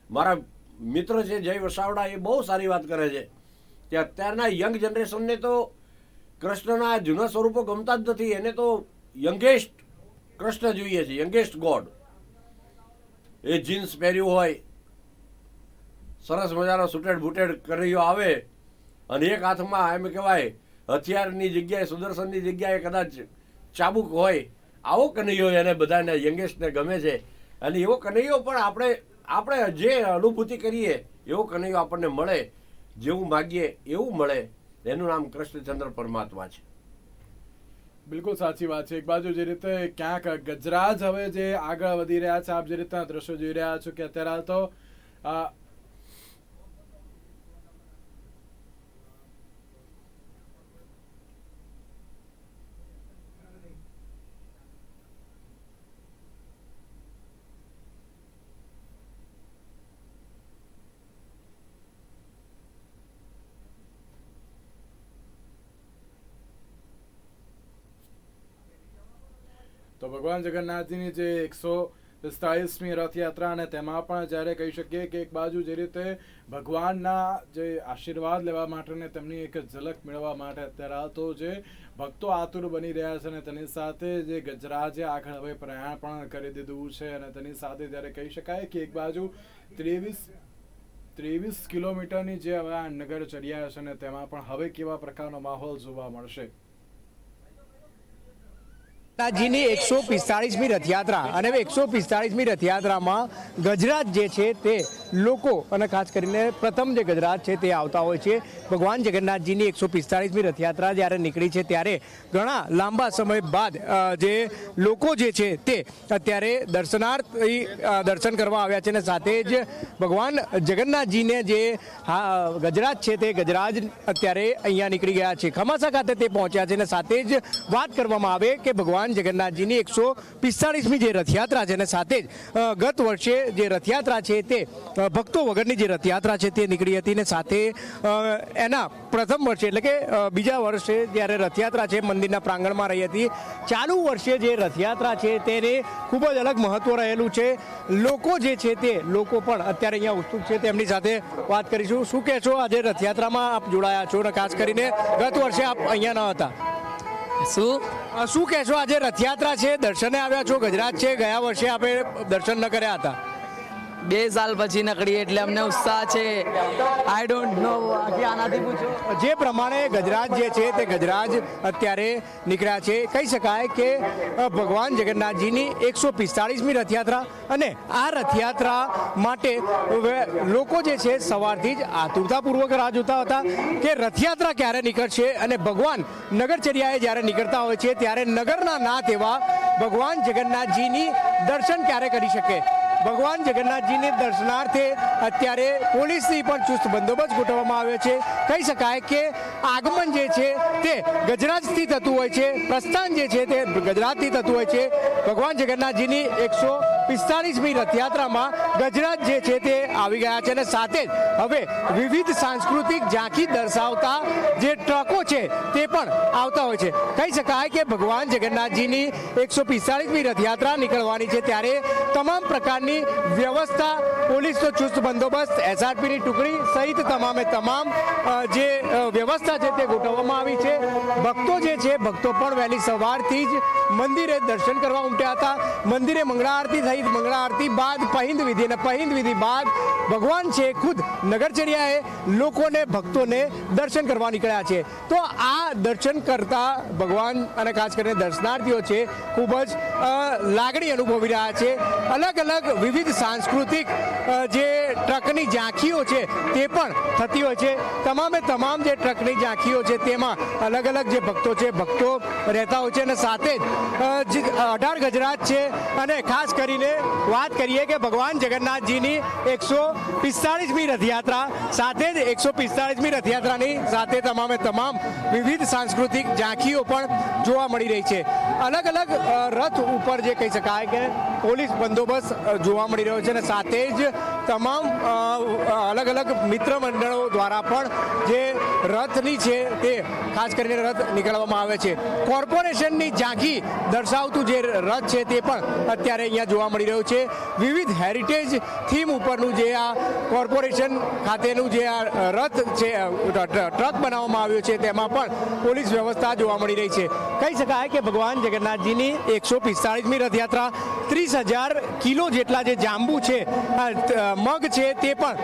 મારા મિત્ર છે જય વસાવડા, એ બહુ સારી વાત કરે છે કે અત્યારના યંગ જનરેશનને તો કૃષ્ણના જૂના સ્વરૂપો ગમતા જ નથી. એને તો યંગેસ્ટ કૃષ્ણ જોઈએ છે, યંગેસ્ટ ગોડ. એ જીન્સ પહેર્યું હોય, સરસ મજાનો સુટેડ બુટેડ કનૈયો આવે અને એક હાથમાં એમ કહેવાય હથિયારની જગ્યાએ, સુદર્શનની જગ્યાએ કદાચ ચાબુક હોય. આવો કનૈયો એને બધાને યંગેસ્ટને ગમે છે. અને એવો કનૈયો પણ આપણે જે અનુભૂતિ કરીએ એવો કનૈયો આપણને મળે. જેવું માગીએ એવું મળે. એનું નામ કૃષ્ણચંદ્ર પરમાત્મા છે. બિલકુલ સાચી વાત છે. એક બાજુ જે રીતે ક્યાંક ગજરાજ હવે જે આગળ વધી રહ્યા છે, આપ જે રીતના દ્રશ્યો જોઈ રહ્યા છો કે અત્યારે હાલ તો તો ભગવાન જગન્નાથજીની જે 145મી રથયાત્રા અને તેમાં પણ જ્યારે કહી શકીએ કે એક બાજુ જે રીતે ભગવાનના જે આશીર્વાદ લેવા માટે ને તેમની એક ઝલક મેળવવા માટે અત્યારે હાલ તો જે ભક્તો આતુર બની રહ્યા છે અને તેની સાથે જે ગજરાજે આગળ હવે પ્રયાણ પણ કરી દીધું છે અને તેની સાથે જ્યારે કહી શકાય કે એક બાજુ 23 કિલોમીટરની જે હવે આ નગરચર્યા છે અને તેમાં પણ હવે કેવા પ્રકારનો માહોલ જોવા મળશે. જીની 145મી રથયાત્રા અને 145મી રથયાત્રામાં ગજરાજ જે છે તે લોકો અને ખાસ કરીને પ્રથમ જે ગજરાજ છે તે આવતા હોય છે. ભગવાન જગન્નાથજીની 145મી રથયાત્રા જ્યારે નીકળી છે ત્યારે ઘણા લાંબા સમય બાદ જે લોકો જે છે તે અત્યારે દર્શન કરવા આવ્યા છે અને સાથે જ ભગવાન જગન્નાથજીને જે ગજરાજ છે તે ગજરાજ અત્યારે અહીંયા નીકળી ગયા છે. ખમાસા ખાતે તે પહોંચ્યા છે અને સાથે જ વાત કરવામાં આવે કે ભગવાન જગન્નાથજીની 145મી જે રથયાત્રા છે અને સાથે જ ગત વર્ષે જે રથયાત્રા છે તે ભક્તો વગરની જે રથયાત્રા છે તે નીકળી હતી અને સાથે એના પ્રથમ વર્ષે એટલે કે બીજા વર્ષે જ્યારે રથયાત્રા છે મંદિરના પ્રાંગણમાં રહી હતી. ચાલુ વર્ષે જે રથયાત્રા છે તેને ખૂબ જ અલગ મહત્વ રહેલું છે. લોકો જે છે તે લોકો પણ અત્યારે અહીંયા ઉત્સુક છે, તેમની સાથે વાત કરીશું. શું કહેશો, આજે રથયાત્રામાં આપ જોડાયા છો અને ખાસ કરીને ગત વર્ષે આપ અહીંયા ન હતા, શું કહેશો? આજે રથયાત્રા છે, દર્શને આવ્યા છો, ગજરાજ છે, ગયા વર્ષે આપણે દર્શન ન કર્યા હતા. 2 સાલ પછી નકળી એટલે અમને ઉત્સાહ છે. આઈ ડોન્ટ નો આનાથી પૂછો. જે પ્રમાણે ગજરાજ જે છે તે ગજરાજ અત્યારે નીકળ્યા છે. કહી શકાય કે ભગવાન જગન્નાથજીની 145મી રથયાત્રા અને આ રથયાત્રા માટે લોકો જે છે સવારથી જ આતુરતાપૂર્વક રાહ જોતા હતા કે રથયાત્રા ક્યારે નીકળશે અને ભગવાન નગરચર્યાએ જ્યારે નીકળતા હોય છે ત્યારે નગરના નાથ એવા ભગવાન જગન્નાથજીની દર્શન ક્યારે કરી શકે. ભગવાન જગન્નાથજીને દર્શનાર્થે અત્યારે પોલીસની પણ ચુસ્ત બંદોબસ્ત ગોઠવવામાં આવ્યો છે. કહી શકાય કે આગમન જે છે તે ગજરાજથી થતું હોય છે, પ્રસ્થાન જે છે તે ગજરાજથી થતું હોય છે. ભગવાન જગન્નાથજીની 145મી રથયાત્રામાં ગજરાજ જે છે તે આવી ગયા છે અને સાથે જ હવે વિવિધ સાંસ્કૃતિક ઝાંખી દર્શાવતા જે ટ્રકો છે તે પણ આવતા હોય છે. કહી શકાય કે ભગવાન જગન્નાથજીની 145મી રથયાત્રા નીકળવાની છે ત્યારે તમામ પ્રકારની વ્યવસ્થા, પોલીસનો ચુસ્ત બંદોબસ્ત, SRPની ટુકડી સહિત તમામે તમામ જે વ્યવસ્થા છે તે ગોઠવવામાં આવી છે. ભક્તો જે છે ભક્તો પણ વહેલી સવારથી જ મંદિરે દર્શન કરવા ઉમટ્યા હતા. મંદિરે મંગળા આરતી સહિત મંગળા આરતી બાદ પહિંદ વિધિ અને પહિંદ વિધિ બાદ ભગવાન છે ખુદ નગરચર્યાએ લોકોને ભક્તોને દર્શન કરવા નીકળ્યા છે. તો આ દર્શન કરતા ભગવાન અને ખાસ કરીને દર્શનાર્થીઓ છે ખૂબ જ લાગણી અનુભવી રહ્યા છે. અલગ અલગ વિવિધ સાંસ્કૃતિક જે ટ્રકની ઝાંખીઓ છે તે પણ થતી હોય છે. તમામે તમામ જે ટ્રકની ઝાંખીઓ છે તેમાં અલગ અલગ જે ભક્તો છે ભક્તો રહેતા હોય છે અને સાથે જ 18 ગજરાજ છે અને ખાસ કરીને વાત કરીએ કે ભગવાન જગન્નાથજીની 145મી રથયાત્રા સાથે જ 145મી રથયાત્રાની સાથે તમામે તમામ વિવિધ સાંસ્કૃતિક ઝાંખીઓ પણ જોવા મળી રહી છે. અલગ અલગ રથ ઉપર જે કહી શકાય કે પોલીસ બંદોબસ્ત જોવા મળી રહ્યો છે અને સાથે જ તમામ અલગ અલગ મિત્ર મંડળો દ્વારા પણ જે રથની છે તે ખાસ કરીને રથ નીકળવામાં આવે છે. કોર્પોરેશનની ઝાંખી દર્શાવતું જે રથ છે તે પણ અત્યારે અહીંયા જોવા મળી રહ્યું છે. વિવિધ હેરિટેજ થીમ ઉપરનું જે આ કોર્પોરેશન ખાતેનું જે આ રથ છે, ટ્રક બનાવવામાં આવ્યો છે તેમાં પણ પોલીસ વ્યવસ્થા જોવા મળી રહી છે. કહી શકાય કે ભગવાન જગન્નાથજીની 145મી રથયાત્રા 30,000 કિલો જેટલા જે જાંબુ છે, મગ છે તે પણ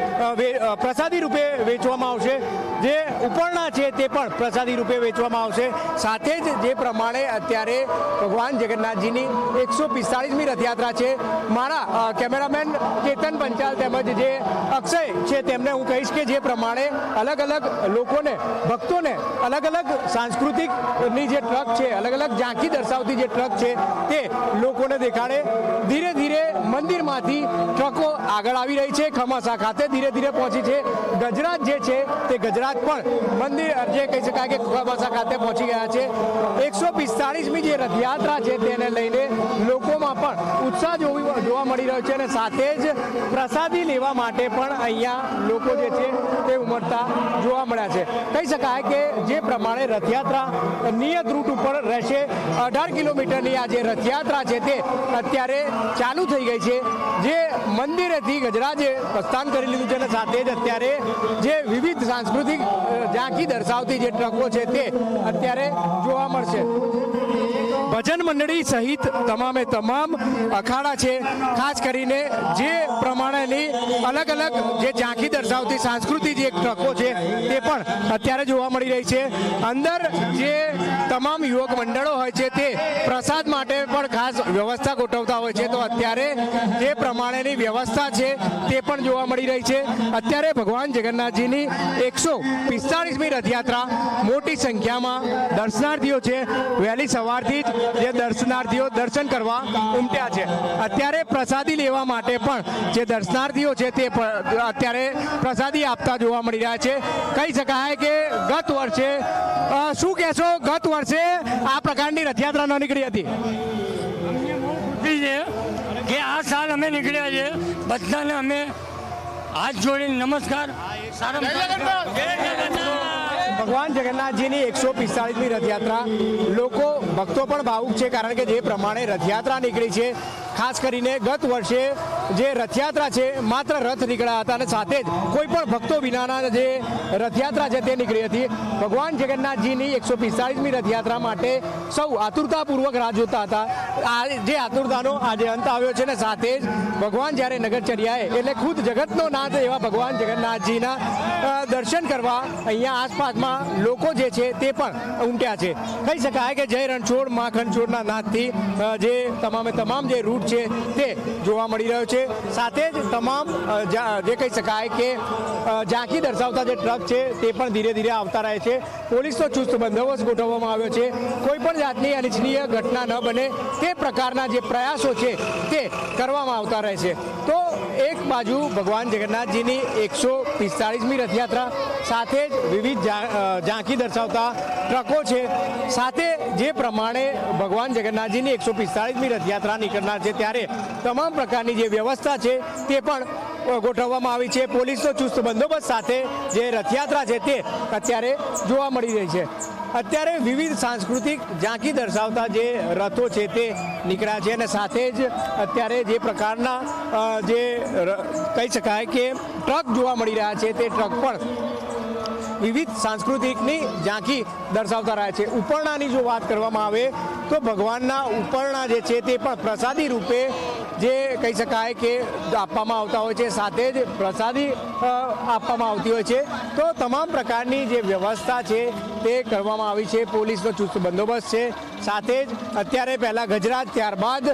પ્રસાદી રૂપે વેચવામાં આવશે. જે ઉપરણા છે તે પણ પ્રસાદી રૂપે વેચવામાં આવશે. સાથે જ જે પ્રમાણે અત્યારે ભગવાન જગન્નાથજીની 145મી રથયાત્રા છે, મારા કેમેરામેન કેતન પંચાલ તેમજ જે અક્ષય છે તેમને હું કહીશ કે જે પ્રમાણે અલગ અલગ લોકોને ભક્તોને અલગ અલગ સાંસ્કૃતિકની જે ટ્રક છે, અલગ અલગ ઝાંખી દર્શાવતી જે ટ્રક છે તે લોકોને દેખાડે. ધીરે ધીરે મંદિરમાંથી ટ્રકો આગળ આવી રહી છે. ખમાસા ખાતે ધીરે ધીરે પહોંચી છે. ગજરાત જે છે તે ગજરાત પણ મંદિર જે કહી શકાય કે ખમાસા ખાતે પહોંચી ગયા છે. 145મી જે રથયાત્રા છે તેને લઈને લોકોમાં પણ ઉત્સાહ જોવા મળી રહ્યો છે અને સાથે જ પ્રસાદી લેવા માટે પણ અહીંયા લોકો જે છે તે ઉમટતા જોવા મળ્યા છે. કહી શકાય કે જે પ્રમાણે રથયાત્રા નિયત રૂટ ઉપર રહેશે. 18 કિલોમીટરની આ જે રથયાત્રા છે તે અત્યારે ચાલુ થઈ ગઈ છે. જે મંદિરેથી ગજરાજે પ્રસ્થાન કરી લીધું છે અને સાથે જ અત્યારે જે વિવિધ સાંસ્કૃતિક ઝાંખી દર્શાવતી જે ટ્રકો છે તે અત્યારે જોવા મળશે. ભજન મંડળી સહિત તમામે તમામ અખાડા છે, ખાસ કરીને જે પ્રમાણેની અલગ અલગ જે ઝાંખી દર્શાવતી સાંસ્કૃતિક જે ટ્રકો છે તે પણ અત્યારે જોવા મળી રહી છે. અંદર જે તમામ યુવક મંડળો હોય છે તે પ્રસાદ માટે પણ ખાસ વ્યવસ્થા ગોઠવતા હોય છે. તો અત્યારે જે પ્રમાણેની વ્યવસ્થા છે તે પણ જોવા મળી રહી છે. અત્યારે ભગવાન જગન્નાથજીની 145મી રથયાત્રા મોટી સંખ્યામાં દર્શનાર્થીઓ છે વહેલી સવારથી જ જે દર્શનાર્થીઓ દર્શન કરવા ઉમટ્યા છે. અત્યારે પ્રસાદી લેવા માટે પણ જે દર્શનાર્થીઓ છે તે અત્યારે પ્રસાદી આપતા જોવા મળી રહ્યા છે. કહી શકાય કે ગત વર્ષે શું કહેશો, ગત વર્ષે આ પ્રકારની રથયાત્રા ન નીકળી હતી? ખુશી છે કે આ સાલ અમે નીકળ્યા છે. બધાને અમે હાથ જોડીને નમસ્કાર. ભગવાન જગન્નાથજીની 145મી રથયાત્રા લોકો ભક્તો પણ ભાવુક છે, કારણ કે જે પ્રમાણે રથયાત્રા નીકળી છે, ખાસ કરીને ગત વર્ષે જે રથયાત્રા છે માત્ર રથ નીકળ્યા હતા અને સાથે જ કોઈ પણ ભક્તો વિનાના જે રથયાત્રા છે તે નીકળી હતી. ભગવાન જગન્નાથજીની 145મી રથયાત્રા માટે સૌ આતુરતાપૂર્વક રાહ જોતા હતા. આ જે આતુરતાનો આજે અંત આવ્યો છે ને સાથે જ ભગવાન જ્યારે નગરચર્યાએ એટલે ખુદ જગતનો નાથ એવા ભગવાન જગન્નાથજીના દર્શન કરવા અહીંયા આસપાસમાં લોકો જે છે તે પણ ઉમટ્યા છે. કહી શકાય કે જય રણછોડ મા ખંડછોડના નાથથી જે તમામ જે રૂટ છે તે જોવા મળી રહ્યો છે. સાથે જ તમામ જે કહી શકાય કે ઝાંખી દર્શાવતા જે ટ્રક છે તે પણ ધીરે ધીરે આવતા રહે છે. પોલીસનો ચુસ્ત બંદોબસ્ત ગોઠવવામાં આવ્યો છે. કોઈ પણ જાતની અનિચ્છનીય ઘટના ન બને તે પ્રકારના જે પ્રયાસો છે તે કરવામાં આવતા રહે છે. તો એક બાજુ ભગવાન જગન્નાથજીની 145મી રથયાત્રા, સાથે જ વિવિધ ઝાંખી દર્શાવતા ટ્રકો છે. સાથે જે પ્રમાણે ભગવાન જગન્નાથજીની 145મી રથયાત્રા નીકળનાર છે ત્યારે તમામ પ્રકારની જે વ્યવસ્થા છે તે પણ ગોઠવવામાં આવી છે. પોલીસનો ચુસ્ત બંદોબસ્ત સાથે જે રથયાત્રા છે તે અત્યારે જોવા મળી રહી છે. અત્યારે વિવિધ સાંસ્કૃતિક ઝાંખી દર્શાવતા જે રથો છે તે નીકળ્યા છે અને સાથે જ અત્યારે જે પ્રકારના જે કહી શકાય કે ટ્રક જોવા મળી રહ્યા છે તે ટ્રક પણ વિવિધ સાંસ્કૃતિકની ઝાંખી દર્શાવતા રહ્યા છે. ઉપરણાની જો વાત કરવામાં આવે તો ભગવાનના ઉપરણા જે છે તે પણ પ્રસાદી રૂપે જે કહી શકાય કે આપવામાં આવતા હોય છે, સાથે જ પ્રસાદી આપવામાં આવતી હોય છે. તો તમામ પ્રકારની જે વ્યવસ્થા છે તે કરવામાં આવી છે. પોલીસનો ચુસ્ત બંદોબસ્ત છે. સાથે જ અત્યારે પહેલાં ગજરાત, ત્યારબાદ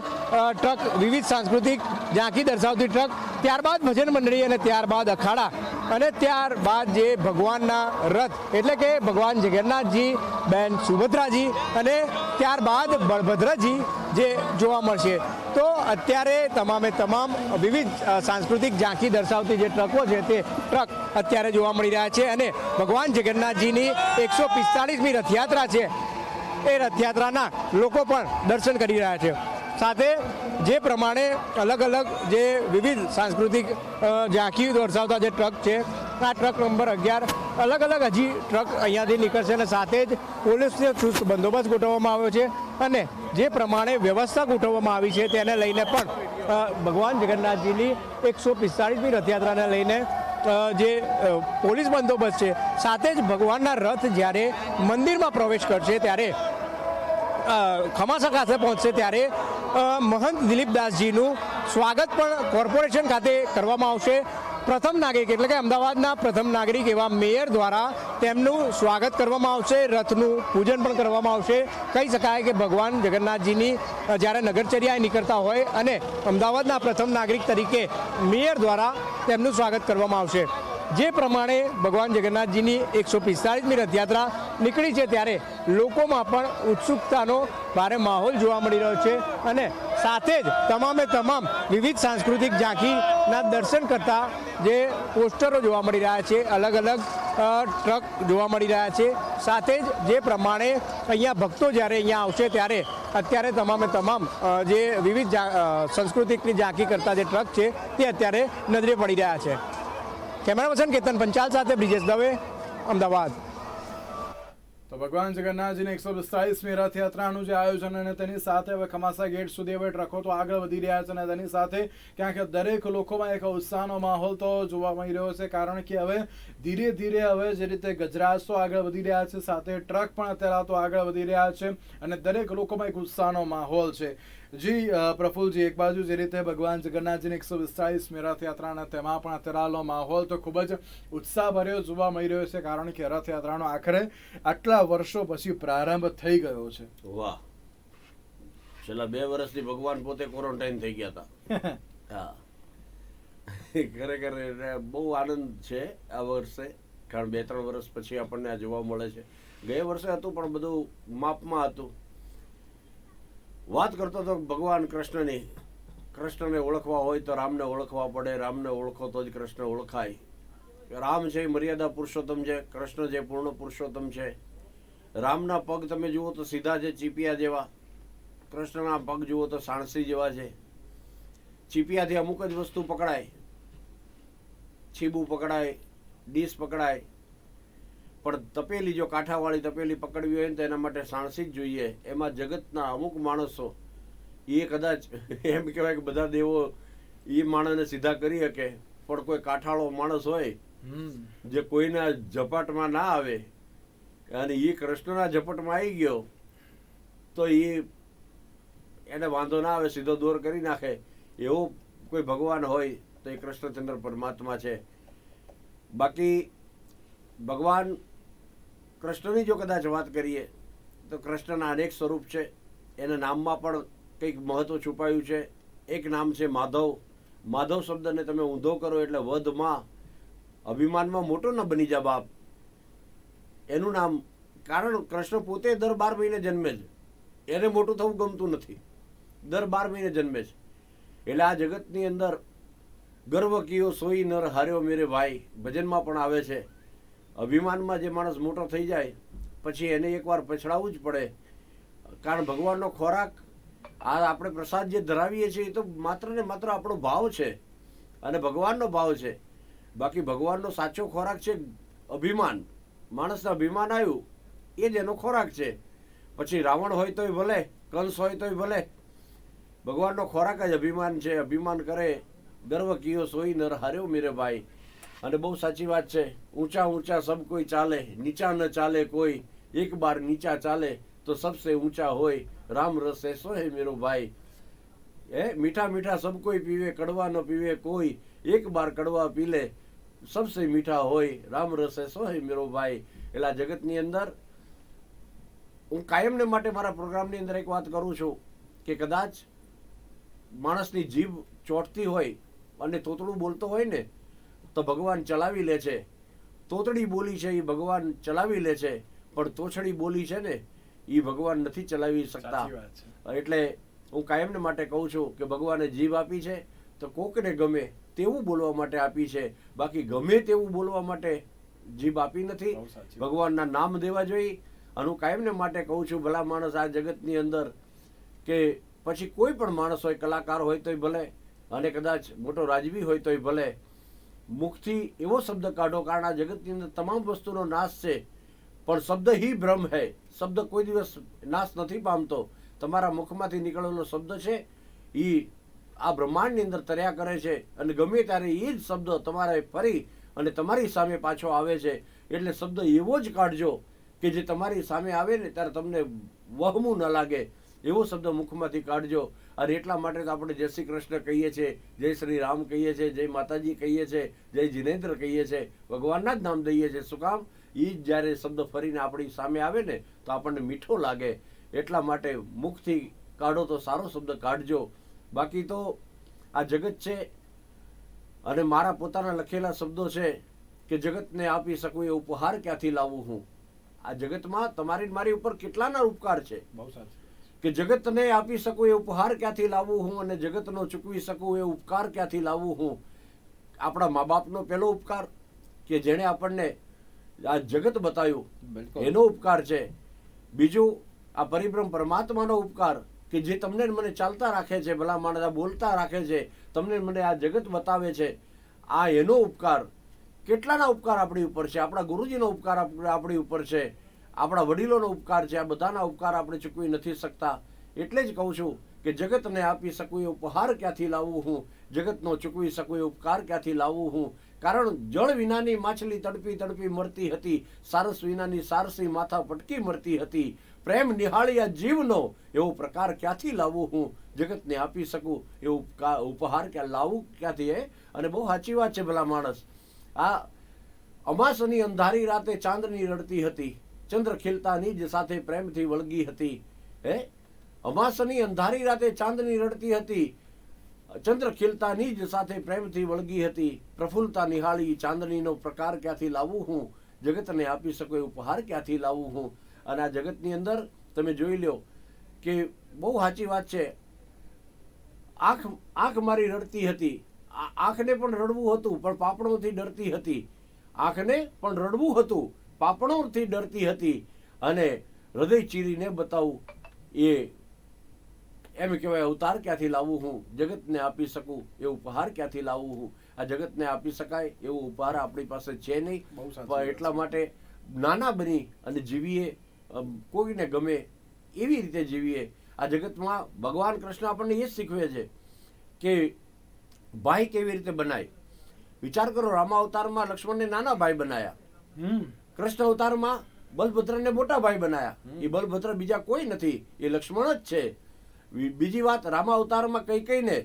ટ્રક, વિવિધ સાંસ્કૃતિક ઝાંખી દર્શાવતી ટ્રક, ત્યારબાદ ભજન મંડળી અને ત્યારબાદ અખાડા અને ત્યારબાદ જે ભગવાનના રથ એટલે કે ભગવાન જગન્નાથજી, બેન સુભદ્રાજી અને ત્યારબાદ બળભદ્રજી જે જોવા મળશે. તો અત્યારે તમામે તમામ વિવિધ સાંસ્કૃતિક ઝાંખી દર્શાવતી જે ટ્રકો છે તે ટ્રક અત્યારે જોવા મળી રહ્યા છે અને ભગવાન જગન્નાથજીની 145મી રથયાત્રા છે એ રથયાત્રાના લોકો પણ દર્શન કરી રહ્યા છે. સાથે જે પ્રમાણે અલગ અલગ જે વિવિધ સાંસ્કૃતિક ઝાંખી દર્શાવતા જે ટ્રક છે, આ ટ્રક નંબર 11 અલગ અલગ હજી ટ્રક અહીંયાથી નીકળશે અને સાથે જ પોલીસનો ચુસ્ત બંદોબસ્ત ગોઠવવામાં આવ્યો છે અને જે પ્રમાણે વ્યવસ્થા ગોઠવવામાં આવી છે તેને લઈને પણ ભગવાન જગન્નાથજીની 145મી રથયાત્રાને લઈને જે પોલીસ બંદોબસ્ત છે, સાથે જ ભગવાનના રથ જ્યારે મંદિરમાં પ્રવેશ કરશે ત્યારે ખમાસા ખાતે પહોંચશે ત્યારે મહંત દિલીપદાસજીનું સ્વાગત પણ કોર્પોરેશન ખાતે કરવામાં આવશે. પ્રથમ નાગરિક એટલે કે અમદાવાદના પ્રથમ નાગરિક એવા મેયર દ્વારા તેમનું સ્વાગત કરવામાં આવશે, રથનું પૂજન પણ કરવામાં આવશે. કહી શકાય કે ભગવાન જગન્નાથજીની જ્યારે નગરચર્યાએ નીકળતા હોય અને અમદાવાદના પ્રથમ નાગરિક તરીકે મેયર દ્વારા તેમનું સ્વાગત કરવામાં આવશે. જે પ્રમાણે ભગવાન જગન્નાથજીની 145મી રથયાત્રા નીકળી છે ત્યારે લોકોમાં પણ ઉત્સુકતાનો ભારે માહોલ જોવા મળી રહ્યો છે અને સાથે જ તમામે તમામ વિવિધ સાંસ્કૃતિક ઝાંખીના દર્શન કરતા જે પોસ્ટરો જોવા મળી રહ્યા છે, અલગ અલગ ટ્રક જોવા મળી રહ્યા છે. સાથે જ જે પ્રમાણે અહીંયા ભક્તો જ્યારે અહીંયા આવશે ત્યારે અત્યારે તમામે તમામ જે વિવિધ સંસ્કૃતિકની ઝાંખી કરતા જે ટ્રક છે તે અત્યારે નજરે પડી રહ્યા છે. કેમેરા પર્સન કેતન પંચાલ સાથે બ્રિજેશ દવે, અમદાવાદ. તો ભગવાન જગન્નાથજીની 145મી રથયાત્રાનું જે આયોજન અને તેની સાથે હવે ખમાસા ગેટ સુધી હવે ટ્રકો તો આગળ વધી રહ્યા છે અને તેની સાથે ક્યાંક દરેક લોકોમાં એક ઉત્સાહનો માહોલ તો જોવા મળી રહ્યો છે, કારણ કે હવે ધીરે ધીરે હવે જે રીતે ગજરાજ તો આગળ વધી રહ્યા છે, સાથે ટ્રક પણ અત્યારે તો આગળ વધી રહ્યા છે અને દરેક લોકોમાં એક ઉત્સાહનો માહોલ છે. જી પ્રફુલજી, એક બાજુ જે રીતે ભગવાન જગન્નાથજીની 145મી રથયાત્રા અને તેમાં પણ અત્યારનો માહોલ તો ખૂબ જ ઉત્સાહભર્યો જોવા મળી રહ્યો છે, કારણ કે રથયાત્રાનો આખરે આટલા વર્ષો પછી પ્રારંભ થઈ ગયો છે. વાહ, છેલ્લા 2 વર્ષથી ભગવાન પોતે ક્વોરન્ટાઇન થઈ ગયા હતા. હા, ખરેખર બહુ આનંદ છે આ વર્ષે, કારણ 2-3 વર્ષ પછી આપણને આ જોવા મળે છે. ગયા વર્ષે હતું પણ બધું માપમાં હતું. વાત કરતો હતો ભગવાન કૃષ્ણની. કૃષ્ણને ઓળખવા હોય તો રામને ઓળખવા પડે, રામને ઓળખો તો જ કૃષ્ણ ઓળખાય. રામ છે મર્યાદા પુરુષોત્તમ છે, કૃષ્ણ જે પૂર્ણ પુરુષોત્તમ છે. રામના પગ તમે જુઓ તો સીધા છે ચીપિયા જેવા, કૃષ્ણના પગ જુઓ તો સાણસી જેવા છે. ચીપિયાથી અમુક જ વસ્તુ પકડાય, છીબું પકડાય, ડીશ પકડાય, પણ તપેલી જો કાંઠાવાળી તપેલી પકડવી હોય ને તો એના માટે સાણસી જ જોઈએ. એમાં જગતના અમુક માણસો એ કદાચ એમ કહેવાય કે બધા દેવો એ માણસને સીધા કરી શકે, પણ કોઈ કાંઠાળો માણસ હોય જે કોઈના ઝપાટમાં ના આવે અને એ કૃષ્ણના ઝપટમાં આવી ગયો તો એને વાંધો ના આવે, સીધો દોર કરી નાખે. એવો કોઈ ભગવાન હોય તો એ કૃષ્ણચંદ્ર પરમાત્મા છે. બાકી ભગવાન કૃષ્ણની જો કદાચ વાત કરીએ તો કૃષ્ણના અનેક સ્વરૂપ છે. એના નામમાં પણ કંઈક મહત્વ છુપાયું છે. એક નામ છે માધવ. માધવ શબ્દને તમે ઊંધો કરો એટલે વધમાં, અભિમાનમાં મોટો ન બની જા બાપ, એનું નામ. કારણ કૃષ્ણ પોતે દર 12 મહિને જન્મે છે, એને મોટું થવું ગમતું નથી, દર 12 મહિને જન્મે છે. એટલે આ જગતની અંદર ગર્વ કિયો સોઈ નર હાર્યો મેરે ભાઈ ભજનમાં પણ આવે છે. અભિમાનમાં જે માણસ મોટો થઈ જાય પછી એને એકવાર પછડાવવું જ પડે, કારણ ભગવાનનો ખોરાક આ આપણે પ્રસાદ જે ધરાવીએ છીએ એ તો માત્ર ને માત્ર આપણો ભાવ છે અને ભગવાનનો ભાવ છે. બાકી ભગવાનનો સાચો ખોરાક છે અભિમાન. માણસને અભિમાન આવ્યું એ જ એનો ખોરાક છે. પછી રાવણ હોય તોય ભલે, કંસ હોય તોય ભલે, ભગવાનનો ખોરાક જ અભિમાન છે. અભિમાન કરે, ગર્વ કિયો સોઈ નર હાર્યો મેરે ભાઈ. અને બહુ સાચી વાત છે, ઊંચા ઊંચા સબ કોઈ ચાલે, નીચા ન ચાલે કોઈ, એક બાર નીચા ચાલે તો સબસે ઊંચા હોય, રામ રસ એસો હે મેરો ભાઈ. મીઠા મીઠા સબ કોઈ પીવે, કડવા ન પીવે કોઈ, એક બાર કડવા પી લે સબસે મીઠા હોય, રામ રસ એસો હે મેરો ભાઈ. એટલે આ જગતની અંદર હું કાયમને માટે મારા પ્રોગ્રામની અંદર એક વાત કરું છું કે કદાચ માણસની જીભ ચોંટતી હોય અને તોતડું બોલતો હોય ને તો ભગવાન ચલાવી લે છે. તોતડી બોલી છે એ ભગવાન ચલાવી લે છે, પણ તોછડી બોલી છે ને એ ભગવાન નથી ચલાવી શકતા. એટલે હું કાયમને માટે કહું છું કે ભગવાને જીભ આપી છે તો કોકને ગમે તેવું બોલવા માટે આપી છે, બાકી ગમે તેવું બોલવા માટે જીભ આપી નથી. ભગવાનના નામ દેવા જોઈએ. અને હું કાયમને માટે કહું છું, ભલા માણસ આ જગતની અંદર કે પછી કોઈ પણ માણસ હોય, કલાકાર હોય તોય ભલે અને કદાચ મોટો રાજવી હોય તોય ભલે, મુખથી એવો શબ્દ કાઢો, કારણ આ જગતની અંદર તમામ વસ્તુનો નાશ છે પણ શબ્દ હી બ્રહ્મ હૈ. શબ્દ કોઈ દિવસ નાશ નથી પામતો. તમારા મુખમાંથી નીકળેલો શબ્દ છે એ આ બ્રહ્માંડની અંદર તર્યા કરે છે અને ગમે ત્યારે એ જ શબ્દ તમારે ફરી અને તમારી સામે પાછો આવે છે. એટલે શબ્દ એવો જ કાઢજો કે જે તમારી સામે આવે ને ત્યારે તમને વહમું ન લાગે એવો શબ્દ મુખમાંથી કાઢજો. અને એટલા માટે તો આપણે જય શ્રી કૃષ્ણ કહીએ છીએ, જય શ્રી રામ કહીએ છીએ, જય માતાજી કહીએ છીએ, જય જિનેન્દ્ર કહીએ છીએ, ભગવાનના જ નામ દઈએ છીએ. શું કામ? એ જ જ્યારે શબ્દ ફરીને આપણી સામે આવે ને તો આપણને મીઠો લાગે. એટલા માટે મુખથી કાઢો તો સારો શબ્દ કાઢજો. બાકી તો આ જગત છે અને મારા પોતાના લખેલા શબ્દો છે કે જગતને આપી શકું એ ઉપહાર ક્યાંથી લાવું હું. આ જગતમાં તમારી મારી ઉપર કેટલાના ઉપકાર છે બહુ સાચી કે જગતને આપી શકું એ ઉપહાર ક્યાંથી લાવું હું અને જગતનો ચૂકવી શકું એ ઉપકાર ક્યાંથી લાવું હું. આપણા મા બાપનો પહેલો ઉપકાર કે જેણે આપણને આ જગત બતાવ્યું બિલકુલ. એનો ઉપકાર છે. બીજું આ પરિબ્રહ્મ પરમાત્માનો ઉપકાર કે જે તમને ને મને ચાલતા રાખે છે, ભલા માણસ આ બોલતા રાખે છે, તમને ને મને આ જગત બતાવે છે, આ એનો ઉપકાર. કેટલાના ઉપકાર આપણી ઉપર છે. આપણા ગુરુજીનો ઉપકાર આપણી ઉપર છે, આપણા વડીલોનો ઉપકાર છે. આ બધાના ઉપકાર આપણે ચૂકવી નથી શકતા. એટલે જ કહું છું કે જગતને આપી શકું એ ઉપહાર ક્યાંથી લાવું હું, જગતનો ચૂકવી શકું એ ઉપકાર ક્યાંથી લાવું હું. કારણ જળ વિનાની માછલી તડપી તડપી મરતી હતી, સારસ વિનાની સારસી માથા પટકી મરતી હતી. પ્રેમ નિહાળ્યા જીવનો એવો પ્રકાર ક્યાંથી લાવું હું, જગતને આપી શકું એવું ઉપહાર ક્યાં લાવું ક્યાંથી. અને બહુ સાચી વાત છે ભલા માણસ. આ અમાસની અંધારી રાતે ચાંદની રડતી હતી, ચંદ્ર ખીલતાની જ સાથે પ્રેમથી વળગી હતી. અમાસની અંધારી રાતે ચાંદની રડતી હતી, ચંદ્ર ખીલતાની જ સાથે પ્રેમથી વળગી હતી. પ્રફુલ્લતા નિહાળી ચાંદનીનો પ્રકાર ક્યાંથી લાવું હું, જગતને આપી શકું એ ઉપહાર ક્યાંથી લાવું હું. અને આ જગતની અંદર તમે જોઈ લો કે બહુ સાચી વાત છે. આંખ મારી રડતી હતી, આંખને પણ રડવું હતું પણ પાપણોથી ડરતી હતી. આંખને પણ રડવું હતું, પાપણોથી ડરતી હતી. અને હૃદય ચીરીને બતાવું એ એમ કહેવાય અવતાર ક્યાંથી લાવું હું, જગતને આપી શકું એ ઉપહાર ક્યાંથી લાવું હું. આ જગતને આપી શકાય એવો ઉપહાર આપણી પાસે છે નહીં. એટલા માટે નાના બની અને જીવીએ, કોઈને ગમે એવી રીતે જીવીએ. આ જગતમાં ભગવાન કૃષ્ણ આપણને એ જ શીખવે છે કે ભાઈ કેવી રીતે બનાય. વિચાર કરો, રામા અવતારમાં લક્ષ્મણને નાના ભાઈ બનાયા, કૃષ્ણ અવતારમાં બલભદ્રને મોટા ભાઈ બનાયા. એ બલભદ્ર બીજા કોઈ નથી, એ લક્ષ્મણ જ છે. બીજી વાત, રામા અવતારમાં કૈકેયીને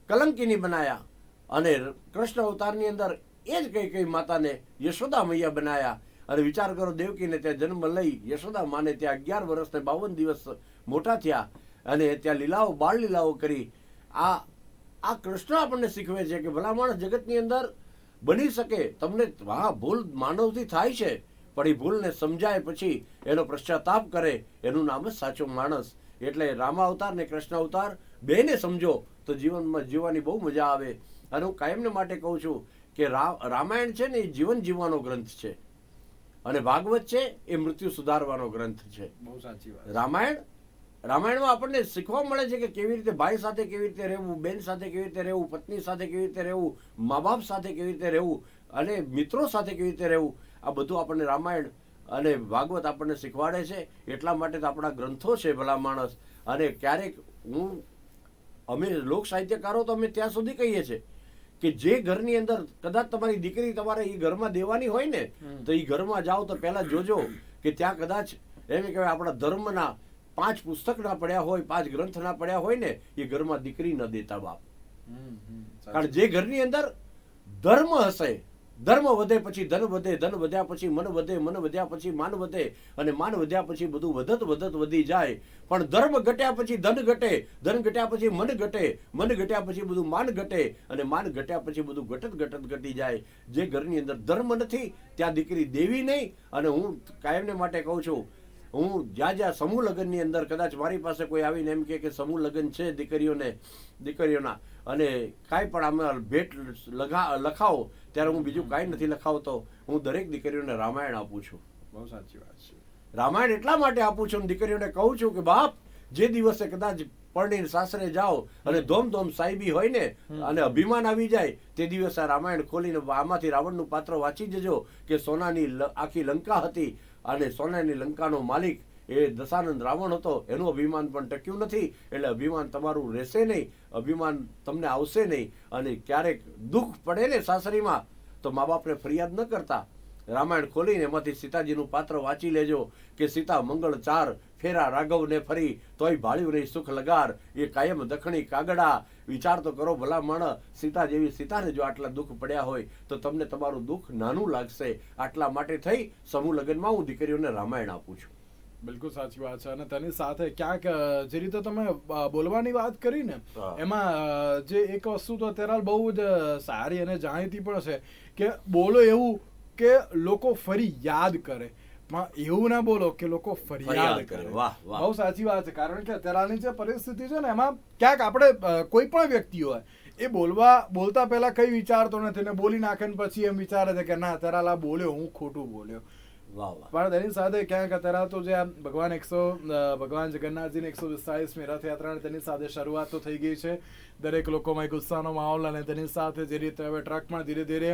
કલંકિની બનાયા અને કૃષ્ણ અવતારની અંદર એ જ કૈકેયી માતાને યશોદા મૈયા બનાયા. અને વિચાર કરો, દેવકીને ત્યાં જન્મ લઈ યશોદા માને ત્યાં 11 વર્ષ ને 52 દિવસ મોટા થયા અને ત્યાં લીલાઓ બાળ લીલાઓ કરી. આ કૃષ્ણ આપણને શીખવે છે કે ભલા માણસ જગતની અંદર બની શકે. તમને હા ભૂલ માનવથી થાય છે પણ એ ભૂલને સમજાય પછી એનો પશ્ચાતાપ કરે એનું નામ જ સાચો માણસ. એટલે રામા અવતાર ને કૃષ્ણ અવતાર બેને સમજો તો જીવનમાં જીવવાની બહુ મજા આવે. અને હું કાયમને માટે કહું છું કે રામાયણ છે ને એ જીવન જીવવાનો ગ્રંથ છે અને ભાગવત છે એ મૃત્યુ સુધારવાનો ગ્રંથ છે. બહુ સાચી વાત. રામાયણમાં આપણને શીખવા મળે છે કે કેવી રીતે ભાઈ સાથે કેવી રીતે રહેવું, બેન સાથે કેવી રીતે રહેવું, પત્ની સાથે કેવી રીતે રહેવું, મા બાપ સાથે કેવી રીતે રહેવું અને મિત્રો સાથે કેવી રીતે રહેવું. આ બધું આપણને રામાયણ અને ભાગવત આપણને શીખવાડે છે. એટલા માટે તો આપણા ગ્રંથો છે ભલા માણસ. અને ક્યારેક અમે લોક સાહિત્યકારો તો અમે ત્યાં સુધી કહીએ છીએ કે જે ઘરની અંદર કદાચ તમારી દીકરી તમારે એ ઘરમાં દેવાની હોય ને તો એ ઘરમાં જાઓ તો પહેલા જોજો કે ત્યાં કદાચ એમ કહેવાય આપણા ધર્મના 5 પુસ્તક ના પડ્યા હોય, 5 ગ્રંથ ના પડ્યા હોય ને એ ઘરમાં દીકરી ન દેતા બાપ. કારણ જે ઘરની અંદર ધર્મ હશે, ધર્મ વધે પછી ધન વધે, ધન વધ્યા પછી મન વધે, મન વધ્યા પછી માન વધે અને માન વધ્યા પછી બધું વધત વધી જાય. પણ ધર્મ ઘટ્યા પછી ધન ઘટે, ધન ઘટ્યા પછી મન ઘટે, મન ઘટ્યા પછી બધું માન ઘટે અને માન ઘટ્યા પછી બધું ઘટત ઘટી જાય. જે ઘરની અંદર ધર્મ નથી ત્યાં દીકરી દેવી નહીં. અને હું કાયમને માટે કહું છું, હું જ્યાં સમૂહ લગ્નની અંદર કદાચ મારી પાસે કોઈ આવીને એમ કે સમૂહ લગ્ન છે દીકરીઓના અને કાંઈ પણ આમાં ભેટ લખાવો ત્યારે હું બીજું કાંઈ નથી લખાવતો. હું દરેક દીકરીઓને રામાયણ આપું છું. બહુ સાચી વાત છે. રામાયણ એટલા માટે આપું છું, દીકરીઓને કહું છું કે બાપ જે દિવસે કદાચ પરણીને સાસરે જાઓ અને ધોમ સાહેબી હોય ને અને અભિમાન આવી જાય તે દિવસે રામાયણ ખોલીને આમાંથી રાવણનું પાત્ર વાંચી જજો કે સોનાની આખી લંકા હતી અને સોનાની લંકાનો માલિક એ દશાનંદ રાવણ હતો. એનું અભિમાન પણ ટક્યું નથી. એટલે અભિમાન તમારું રહેશે નહીં, અભિમાન તમને આવશે નહીં. અને ક્યારેક દુઃખ પડે ને સાસરીમાં તો મા બાપને ફરિયાદ ન કરતા, રામાયણ ખોલીને એમાંથી સીતાજીનું પાત્ર વાંચી લેજો કે સીતા મંગળ 4 ફેરા રાઘવને ફરી તોય ભાળ્યું નહીં સુખ લગાર, એ કાયમ દખણી કાગડા. વિચાર તો કરો ભલા માણસ, સીતા જેવી સીતાને જો આટલા દુઃખ પડ્યા હોય તો તમને તમારું દુઃખ નાનું લાગશે. આટલા માટે થઈ સમૂહ લગ્નમાં હું દીકરીઓને રામાયણ આપું છું. બિલકુલ સાચી વાત છે. અને તેની સાથે ક્યાંક જે રીતે તમે બોલવાની વાત કરી ને, એમાં જે એક વસ્તુ તો અત્યારે બહુ જ સારી અને જાણીતી પણ છે કે બોલો એવું કે લોકો ફરી યાદ કરે, એવું ના બોલો કે લોકો ફરિયાદ કરે. બહુ સાચી વાત છે. કારણ કે અત્યારની જે પરિસ્થિતિ છે ને, એમાં ક્યાંક આપણે કોઈ પણ વ્યક્તિ હોય એ બોલતા પહેલા કઈ વિચારતો નથી ને બોલી નાખે ને પછી એમ વિચારે છે કે ના અત્યારે બોલ્યો, હું ખોટું બોલ્યો. પણ તેની સાથે ક્યાંક અત્યારે તો જે ભગવાન જગન્નાથજીની 145મી રથયાત્રા તેની સાથે શરૂઆત તો થઈ ગઈ છે. દરેક લોકોમાં ગુસ્સાનો માહોલ, અને તેની સાથે જે રીતે હવે ટ્રક પણ ધીરે ધીરે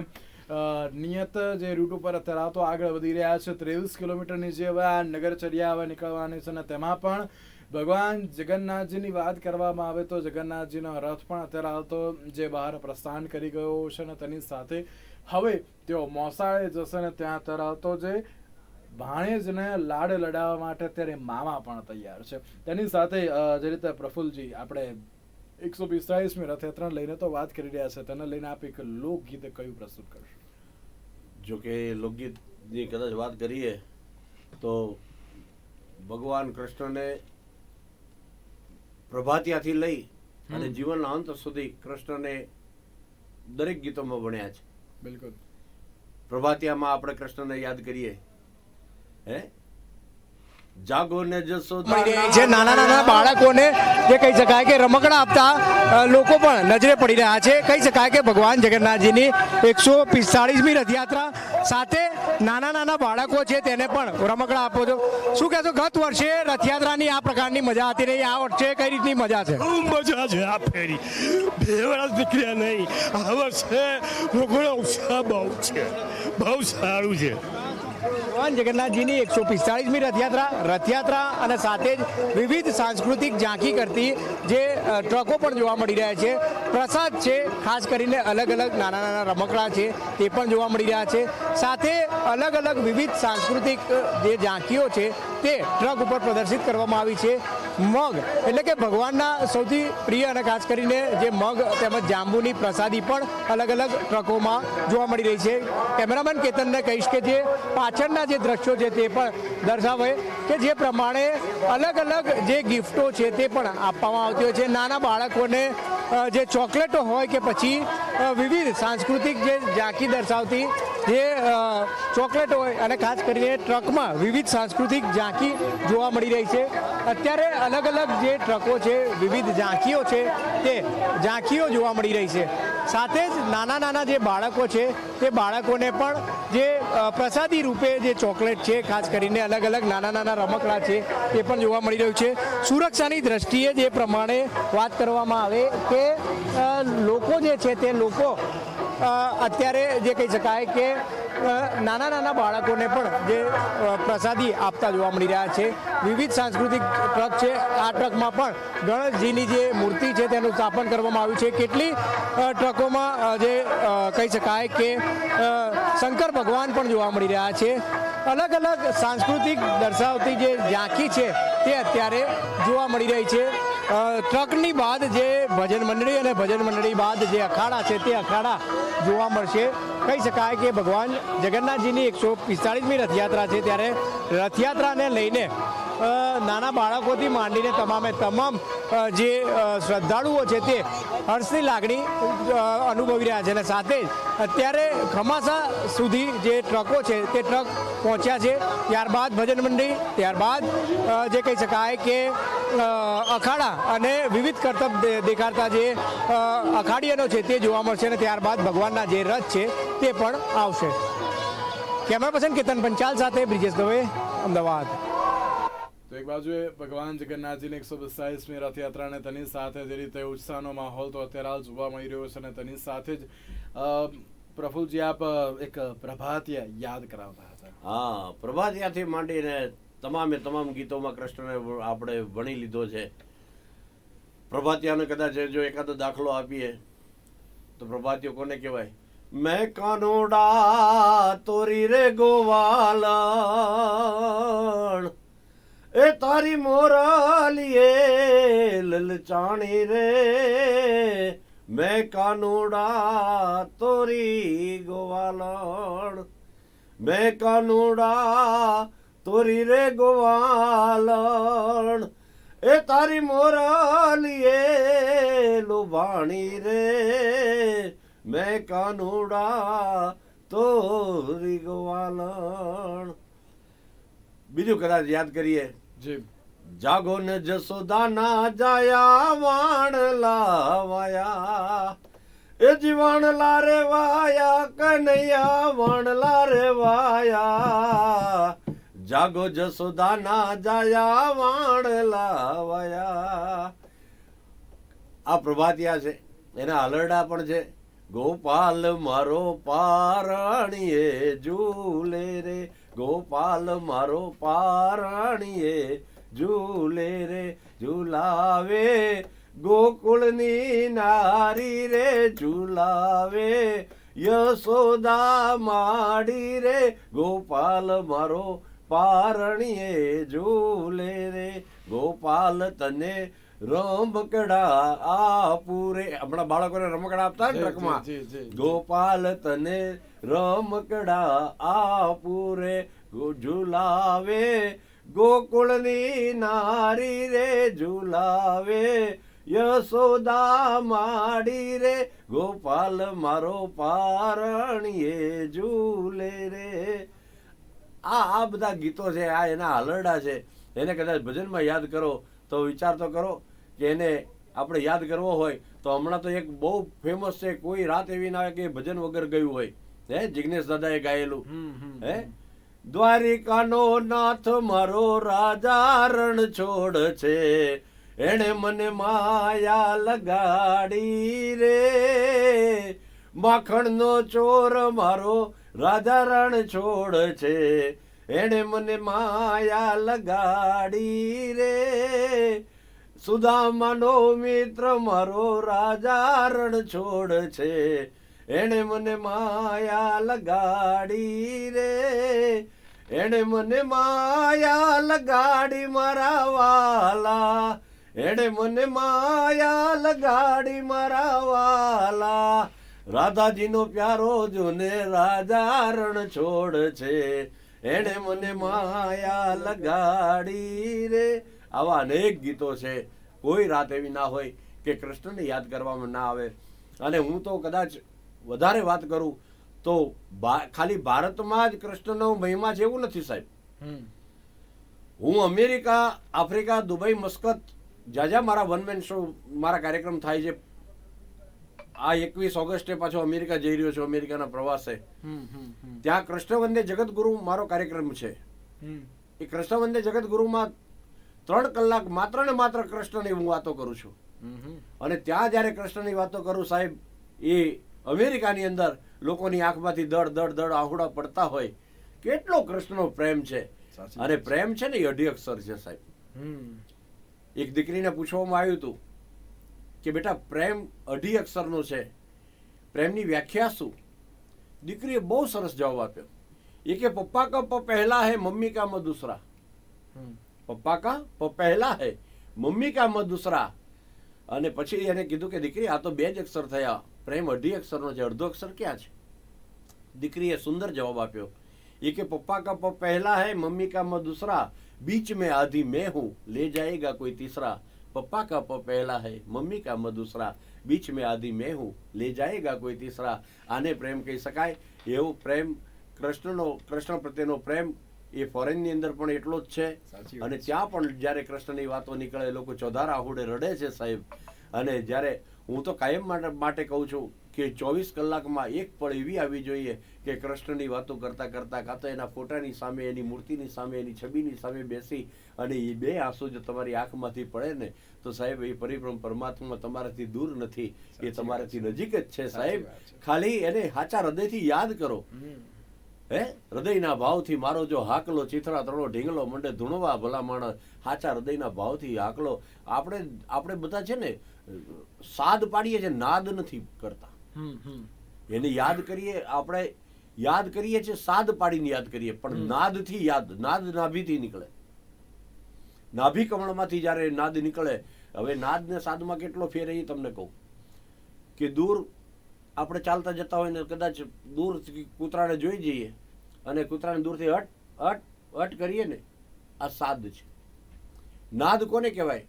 નિયત જે રૂટ ઉપર અત્યારે તો આગળ વધી રહ્યા છે. 23 કિલોમીટરની જે હવે આ નગરચર્યા હવે નીકળવાની છે, અને તેમાં પણ ભગવાન જગન્નાથજીની વાત કરવામાં આવે તો જગન્નાથજીનો રથ પણ અત્યારે તો જે બહાર પ્રસ્થાન કરી ગયો છે, અને તેની સાથે હવે તેઓ મોસાળે જશે ને ત્યાં અત્યારે તો જે ભાણેજને લાડ લડાવવા માટે અત્યારે મામા પણ તૈયાર છે. તેની સાથે જે રીતે પ્રફુલ્લજી આપણે 145મી રથયાત્રા લઈને તો વાત કરી રહ્યા છે, તેને લઈને આપ એક લોકગીત કયું પ્રસ્તુત કરશો? જો કે લોકગીતની કદાચ વાત કરીએ તો ભગવાન કૃષ્ણને પ્રભાતિયાથી લઈ અને જીવનના અંત સુધી કૃષ્ણને દરેક ગીતોમાં ભણ્યા છે. બિલકુલ. પ્રભાતિયામાં આપણે કૃષ્ણને યાદ કરીએ, હે જાગો ને જશોદા, જે નાના બાળકોને જે કહી શકાય કે રમકડા આપતા લોકો પણ નજરે પડી રહ્યા છે. કહી શકાય કે ભગવાન જગન્નાથજીની 145મી રથયાત્રા સાથે નાના બાળકો છે તેને પણ રમકડા આપો છો. શું કહેશો, ગત વર્ષે રથયાત્રાની આ પ્રકારની મજા હતી નહીં, આ વર્ષે કઈ રીતની મજા છે? બહુ મજા છે. આ ફેરી 2 વર્ષ નીકળ્યા નહીં, આ વર્ષે લોકોનો ઉત્સાહ બહુ છે, બહુ સારું છે. ભગવાન જગન્નાથજીની 145મી રથયાત્રા અને સાથે જ વિવિધ સાંસ્કૃતિક ઝાંખી કરતી જે ટ્રકો પણ જોવા મળી રહ્યા છે. પ્રસાદ છે, ખાસ કરીને અલગ નાના રમકડા છે તે પણ જોવા મળી રહ્યા છે. સાથે અલગ વિવિધ સાંસ્કૃતિક જે ઝાંખીઓ છે તે ટ્રક ઉપર પ્રદર્શિત કરવામાં આવી છે. મગ એટલે કે ભગવાનના સૌથી પ્રિય અને ખાસ કરીને જે મગ તેમજ જાંબુની પ્રસાદી પણ અલગ ટ્રકોમાં જોવા મળી રહી છે. કેમેરામેન કેતનને કહીશ કે જે પાછળના જે દ્રશ્યો છે તે પણ દર્શાવે કે જે પ્રમાણે અલગ જે ગિફ્ટો છે તે પણ આપવામાં આવતી હોય છે. નાના બાળકોને જે ચોકલેટો હોય કે પછી વિવિધ સાંસ્કૃતિક જે ઝાંખી દર્શાવતી જે ચોકલેટો હોય, અને ખાસ કરીને ટ્રકમાં વિવિધ સાંસ્કૃતિક ઝાંખી જોવા મળી રહી છે. અત્યારે અલગ જે ટ્રકો છે, વિવિધ ઝાંખીઓ છે તે ઝાંખીઓ જોવા મળી રહી છે. સાથે જ નાના જે બાળકો છે તે બાળકોને પણ જે પ્રસાદી રૂપે જે ચોકલેટ છે, ખાસ કરીને અલગ નાના રમકડા છે તે પણ જોવા મળી રહ્યું છે. સુરક્ષાની દ્રષ્ટિએ જે પ્રમાણે વાત કરવામાં આવે કે લોકો જે છે તે લોકો અત્યારે જે કહી શકાય કે નાના બાળકોને પણ જે પ્રસાદી આપતા જોવા મળી રહ્યા છે. વિવિધ સાંસ્કૃતિક ટ્રક છે, આ ટ્રકમાં પણ ગણેશજીની જે મૂર્તિ છે તેનું સ્થાપન કરવામાં આવ્યું છે. કેટલી ટ્રકોમાં જે કહી શકાય કે શંકર ભગવાન પણ જોવા મળી રહ્યા છે. અલગ સાંસ્કૃતિક દર્શાવતી જે ઝાંખી છે તે અત્યારે જોવા મળી રહી છે. ટ્રકની બાદ જે ભજન મંડળી અને ભજન મંડળી બાદ જે અખાડા છે તે અખાડા જોવા મળશે. કહી શકાય કે ભગવાન જગન્નાથજીની 145મી રથયાત્રા છે, ત્યારે રથયાત્રાને લઈને નાના બાળકોથી માંડીને તમામ જે શ્રદ્ધાળુઓ છે તે હર્ષની લાગણી અનુભવી રહ્યા છે. અને સાથે જ અત્યારે ખમાસા સુધી જે ટ્રકો છે તે ટ્રક પહોંચ્યા છે. ત્યારબાદ ભજન મંડળી, ત્યારબાદ જે કહી શકાય કે અખાડા અને વિવિધ કરતબ દેખાડતા જે અખાડીયનો છે તે જોવા મળશે, અને ત્યારબાદ ભગવાનના જે રથ છે તે પણ આવશે. કેમેરા પર્સન કેતન પંચાલ સાથે બ્રિજેશ દવે, અમદાવાદ. તો એક બાજુ ભગવાન જગન્નાથજીની 145મી રથયાત્રાને તેની સાથે જે રીતે ઉત્સાહનો માહોલ તો અત્યારે હાલ જોવા મળી રહ્યો છે, અને તેની સાથે જ પ્રફુલજી આપ એક પ્રભાતિયા યાદ કરાવતા હતા. હા, પ્રભાતિયાથી માંડીને તમામ ગીતોમાં કૃષ્ણને આપણે ભણી લીધો છે. પ્રભાતિયાને કદાચ જો એકાદો દાખલો આપીએ તો પ્રભાતિયો કોને કહેવાય? મેં કાનોડા તોરી રે ગોવાલણ એ તારી મોરલીએ લલચાણી રે મેં કાનુડા તોરી ગોવાલણ મેં કાનુડા તોરી રે ગોવાલણ એ તારી મોરલીએ લુભાણી રે મેં કાનુડા તોરી ગોવાલણ. બીજું કદાચ યાદ કરીએ. જી. જાગો ને જસોદાના જાયા વાણલા વાયા એ જીવાણલા રે વાયા કનૈયા વાણલા રે વાયા જાગો જસોદાના જાયા વાણલા વાયા. આ પ્રભાતિયા છે, એના હલરડા પણ છે. ગોપાલ મારો પારણીએ ઝૂલે રે ગોપાલ મારો પારણીએ ઝૂલે રે ઝૂલાવે ગોકુળની નારી રે ઝૂલાવે યશોદા માડી રે ગોપાલ મારો પારણીએ ઝૂલે રે ગોપાલ તને રમકડા આપુરે. હમણાં બાળકોને રમકડા આપતા ને ટ્રકમાં. ગોપાલ તને રમકડા આપુરે ઝુલાવે ગોકુળની નારી રે ઝુલાવે યશોદા માડી રે ગોપાલ મારો પારણીએ ઝૂલે રે. આ બધા ગીતો છે, આ એના હલરડા છે. એને કદાચ ભજનમાં યાદ કરો તો વિચાર તો કરો કે એને આપણે યાદ કરવો હોય તો હમણાં તો એક બહુ ફેમસ છે, કોઈ રાત એવી ના આવે કે ભજન વગર ગયું હોય. હે જિગ્નેશ દાદાએ ગાયેલું. હે દ્વારિકાનો નાથ મારો રાજા રણ છોડ છે એણે મને માયા લગાડી રે માખણનો ચોર મારો રાજા રણ છોડ છે એણે મને માયા લગાડી રે સુદામાનો મિત્ર મારો રાજા રણ છોડ છે એણે મને માયા લગાડી રે એણે મને માયા લગાડી મારા વાલા એણે મને માયા લગાડી મારા વાલા રાધાજીનો પ્યારો જોને રાજા રણ છોડ છે એણે મને માયા લગાડી રે. આવા અનેક ગીતો છે. કોઈ રાત એવી ના હોય કે કૃષ્ણને યાદ કરવામાં ના આવે. અને હું તો કદાચ વધારે વાત કરું તો ખાલી ભારતમાં જ કૃષ્ણનો મહિમા છે એવું નથી સાહેબ. હું અમેરિકા, આફ્રિકા, દુબઈ, મસ્કત જ્યાં મારા વન મેન શો મારા કાર્યક્રમ થાય છે. આ 21 ઓગસ્ટે પાછો અમેરિકા જઈ રહ્યો છું, અમેરિકાના પ્રવાસે. ત્યાં કૃષ્ણ વંદે જગતગુરુ મારો કાર્યક્રમ છે. એ કૃષ્ણ વંદે જગતગુરુમાં 3 કલાક માત્ર ને માત્ર કૃષ્ણની હું વાતો કરું છું. અને ત્યાં જયારે કૃષ્ણની વાતો કરું સાહેબ, એ અમેરિકાની અંદર લોકોની આંખમાંથી દડ દડ દડ આહુડા પડતા હોય. કેટલો કૃષ્ણનો પ્રેમ છે. અને પ્રેમ છે ને એ અઢી અક્ષર છે સાહેબ. એક દીકરીને પૂછવામાં આવ્યું હતું કે બેટા પ્રેમ અઢી અક્ષરનો છે, પ્રેમની વ્યાખ્યા શું? દીકરીએ બહુ સરસ જવાબ આપ્યો. એ કે પપ્પા કા પ પહેલા હૈ મમ્મી કા મ દૂસરા. પપ્પા કા પ પહેલા હૈ મમ્મી કા મ દૂસરા. અને પછી એને કીધું કે દીકરી આ તો 2 જ અક્ષર થયા, પ્રેમ અઢી અક્ષરનો છે, અડધો અક્ષર ક્યાં છે? દીકરીએ સુંદર જવાબ આપ્યો. એ કે પપ્પા કા પ પહેલા હૈ મમ્મી કા મ દૂસરા, बीच में आधी मैं हूं ले जाएगा कोई तीसरा. पप्पा का प पहला है मम्मी का म दूसरा, बीच में आधी मैं हूं ले जाएगा कोई तीसरा. આને પ્રેમ કહી શકાય. એવો પ્રેમ કૃષ્ણ પ્રત્યેનો પ્રેમ એ ફોરેનની અંદર પણ એટલો જ છે. અને ત્યાં પણ જ્યારે કૃષ્ણની વાતો નીકળે લોકો ચોધાર આહુડે રડે છે સાહેબ. અને જ્યારે હું તો કાયમ માટે કહું છું કે 24 કલાકમાં એક પળ એવી આવી જોઈએ કે કૃષ્ણની વાતો કરતા કરતા કાં તો એના ફોટાની સામે, એની મૂર્તિની સામે, એની છબીની સામે બેસી અને એ 2 આંસુ જો તમારી આંખમાંથી પડે ને તો સાહેબ એ પરિભ્રમ પરમાત્મા તમારાથી દૂર નથી, એ તમારાથી નજીક જ છે સાહેબ. ખાલી એને સાચા હૃદયથી યાદ કરો. હે હૃદયના ભાવથી મારો જો હાકલો ચિથરા તળો ઢીંગલો મંડે ધૂણવા ભલા માણસ. સાચા હૃદયના ભાવથી હાકલો. આપણે બધા છે ને સાદ પાડીએ છીએ, નાદ નથી કરતા. એને યાદ કરીએ આપણે યાદ કરીએ છીએ સાદ પાડીને યાદ કરીએ, પણ નાદથી યાદ, નાદ નાભીથી નીકળે. નાભી કમળમાંથી જ્યારે નાદ નીકળે, હવે નાદ ને સાદમાં કેટલો ફેર એ તમને કહું કે દૂર આપણે ચાલતા જતા હોય ને કદાચ દૂર કૂતરાને જોઈ જઈએ અને કૂતરાને દૂરથી હટ હટ હટ કરીએ ને, આ સાદ છે. નાદ કોને કહેવાય?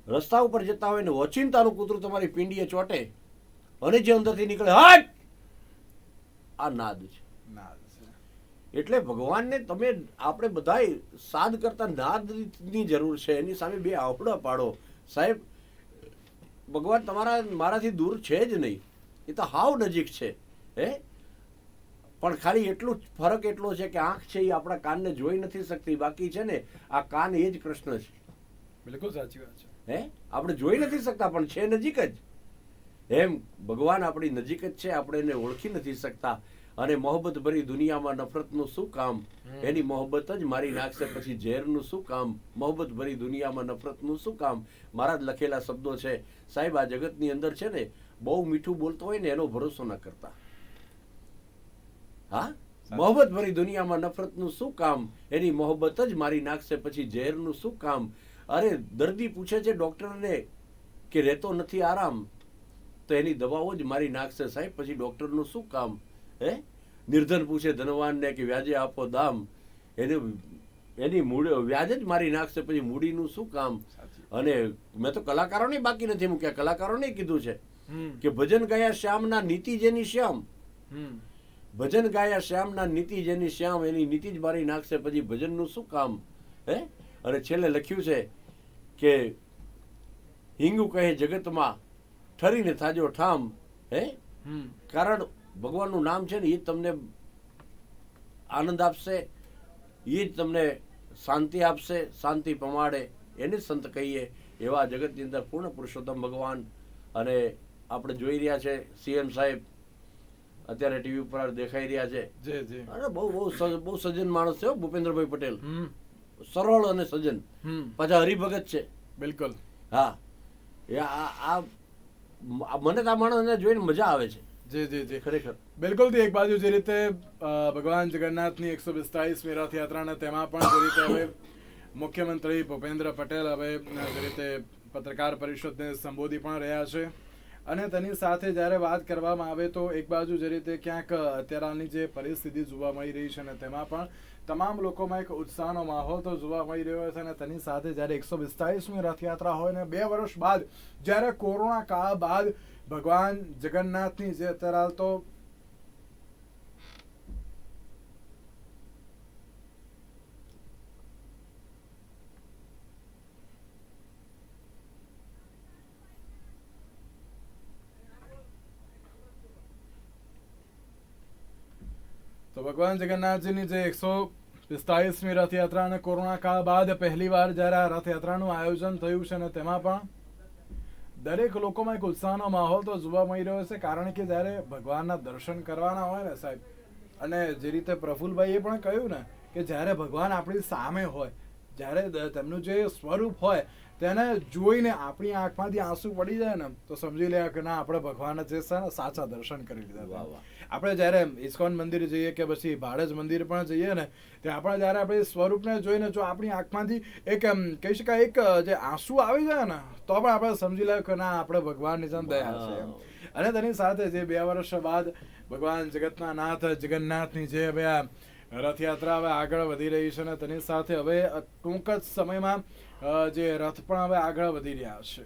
રસ્તા ઉપર જતા હોય ને ઓચિંતાનું કૂતરું તમારી પીંડીએ ચોટે અને જે અંદરથી નીકળે હટ, આ નાદ છે. નાદ છે. એટલે ભગવાનને તમે આપણે બધાય સાદ કરતા નાદની જરૂર છે. એની સામે બે આવડા પાડો સાહેબ. ભગવાન તમારા મારાથી દૂર છે જ નહીં, એ તો હાવ નજીક છે. હે, પણ ખાલી એટલું ફરક એટલો છે કે આંખ છે એ આપણા કાનને જોઈ નથી શકતી, બાકી છે ને આ કાન એ જ કૃષ્ણ છે. બિલકુલ સાચી વાત છે. હે, આપણે જોઈ નથી શકતા પણ છે નજીક જ. એમ ભગવાન આપણી નજીક જ છે, આપણે એને ઓળખી નથી શકતા. અને મોહબ્બત ભરી દુનિયામાં નફરતનું શું કામ, એની મોહબ્બત જ મારી નાખશે પછી ઝેરનું શું કામ. મોહબ્બત ભરી દુનિયામાં નફરતનું શું કામ, મારા જ લખેલા શબ્દો છે સાહેબ. આ જગતની અંદર છે ને બહુ મીઠું બોલતો હોય ને એનો ભરોસો ના કરતા. હા, મોહબ્બત ભરી દુનિયામાં નફરતનું શું કામ, એની મોહબ્બત જ મારી નાખશે પછી ઝેરનું શું કામ. અરે દર્દી પૂછે છે ડોક્ટરને કે રહેતો નથી આરામ, તો એની દવાઓ જ મારી નાખશે સાહેબ પછી ડોક્ટરનું શું કામ. હે, નિર્ધન પૂછે ધનવાનને કે વ્યાજે આપો દામ, એની વ્યાજ જ મારી નાખશે પછી મૂડીનું શું કામ. અને મેં તો કલાકારોને બાકી નથી મૂક્યા, કલાકારોને કીધું છે કે ભજન ગાયા શ્યામના નીતિ જેની શ્યામ, ભજન ગાયા શ્યામના નીતિ જેની શ્યામ, એની નીતિ જ મારી નાખશે પછી ભજનનું શું કામ. હે, અને છેલ્લે લખ્યું છે કે હિંગુ કહે જગતમાં ઠરીને થાજો ઠામ. હે, કારણ ભગવાનનું નામ છે ને એ તમને આનંદ આપશે, એ જ તમને શાંતિ આપશે, શાંતિ પમાડે, એને સંત કહીએ. એવા જગતની અંદર પૂર્ણ પુરુષોત્તમ ભગવાન. અને આપણે જોઈ રહ્યા છે સીએમ સાહેબ અત્યારે ટીવી ઉપર દેખાઈ રહ્યા છે. અરે બહુ સજ્જન માણસ છે ભૂપેન્દ્રભાઈ પટેલ, સરળ અને સજ્જન, પાછા હરિભગત છે. બિલકુલ. હા, મને તો આ માણસને જોઈને મજા આવે છે. જી જી જી, ખરેખર બિલકુલ. એક બાજુ જે રીતે ભગવાન જગન્નાથની 145મી રથયાત્રાને તેમાં પણ જે રીતે હવે મુખ્યમંત્રી ભૂપેન્દ્ર પટેલ હવે જે રીતે પત્રકાર પરિષદને સંબોધી પણ રહ્યા છે. અને તેની સાથે જ્યારે વાત કરવામાં આવે તો એક બાજુ જે રીતે ક્યાંક અત્યારની જે પરિસ્થિતિ જોવા મળી રહી છે ને તેમાં પણ તમામ લોકોમાં એક ઉત્સાહનો માહોલ તો જોવા મળી રહ્યો છે. અને તેની સાથે જ્યારે 145મી રથયાત્રા હોય ને 2 વર્ષ બાદ જ્યારે કોરોના કાળ બાદ ભગવાન જગન્નાથની જે અત્યારે તો ભગવાન જગન્નાથજીની જે 145મી રથયાત્રા અને કોરોના કાળ બાદ પહેલી વાર જ્યારે આ રથયાત્રાનું આયોજન થયું છે ને તેમાં પણ દરેક લોકોમાં એક ઉત્સાહનો માહોલ તો જોવા મળી રહ્યો છે. કારણ કે જ્યારે ભગવાનના દર્શન કરવાના હોય ને સાહેબ, અને જે રીતે પ્રફુલભાઈએ પણ કહ્યું ને કે જ્યારે ભગવાન આપણી સામે હોય, જ્યારે તેમનું જે સ્વરૂપ હોય તેને જોઈને આપણી આંખમાંથી આંસુ પડી જાય ને તો સમજી લે કે ના, આપણે ભગવાનના જે છે ને સાચા દર્શન કરી લીધા. આપણે જ્યારે ઇસ્કોન મંદિર જઈએ કે પછી ભાડજ મંદિર પણ જઈએ ને ત્યાં આપણે જ્યારે આપણે સ્વરૂપને જોઈને જો આપણી આંખમાંથી એક કહી શકાય એક જે આંસુ આવી જાય ને તો પણ આપણે સમજી લે કે ના, આપણે ભગવાનની જેમ દયા છે. અને તેની સાથે જે 2 વર્ષ બાદ ભગવાન જગતના નાથ જગન્નાથની જે હવે આ રથયાત્રા હવે આગળ વધી રહી છે ને તેની સાથે હવે ટૂંક જ સમયમાં જે રથ પણ હવે આગળ વધી રહ્યા છે.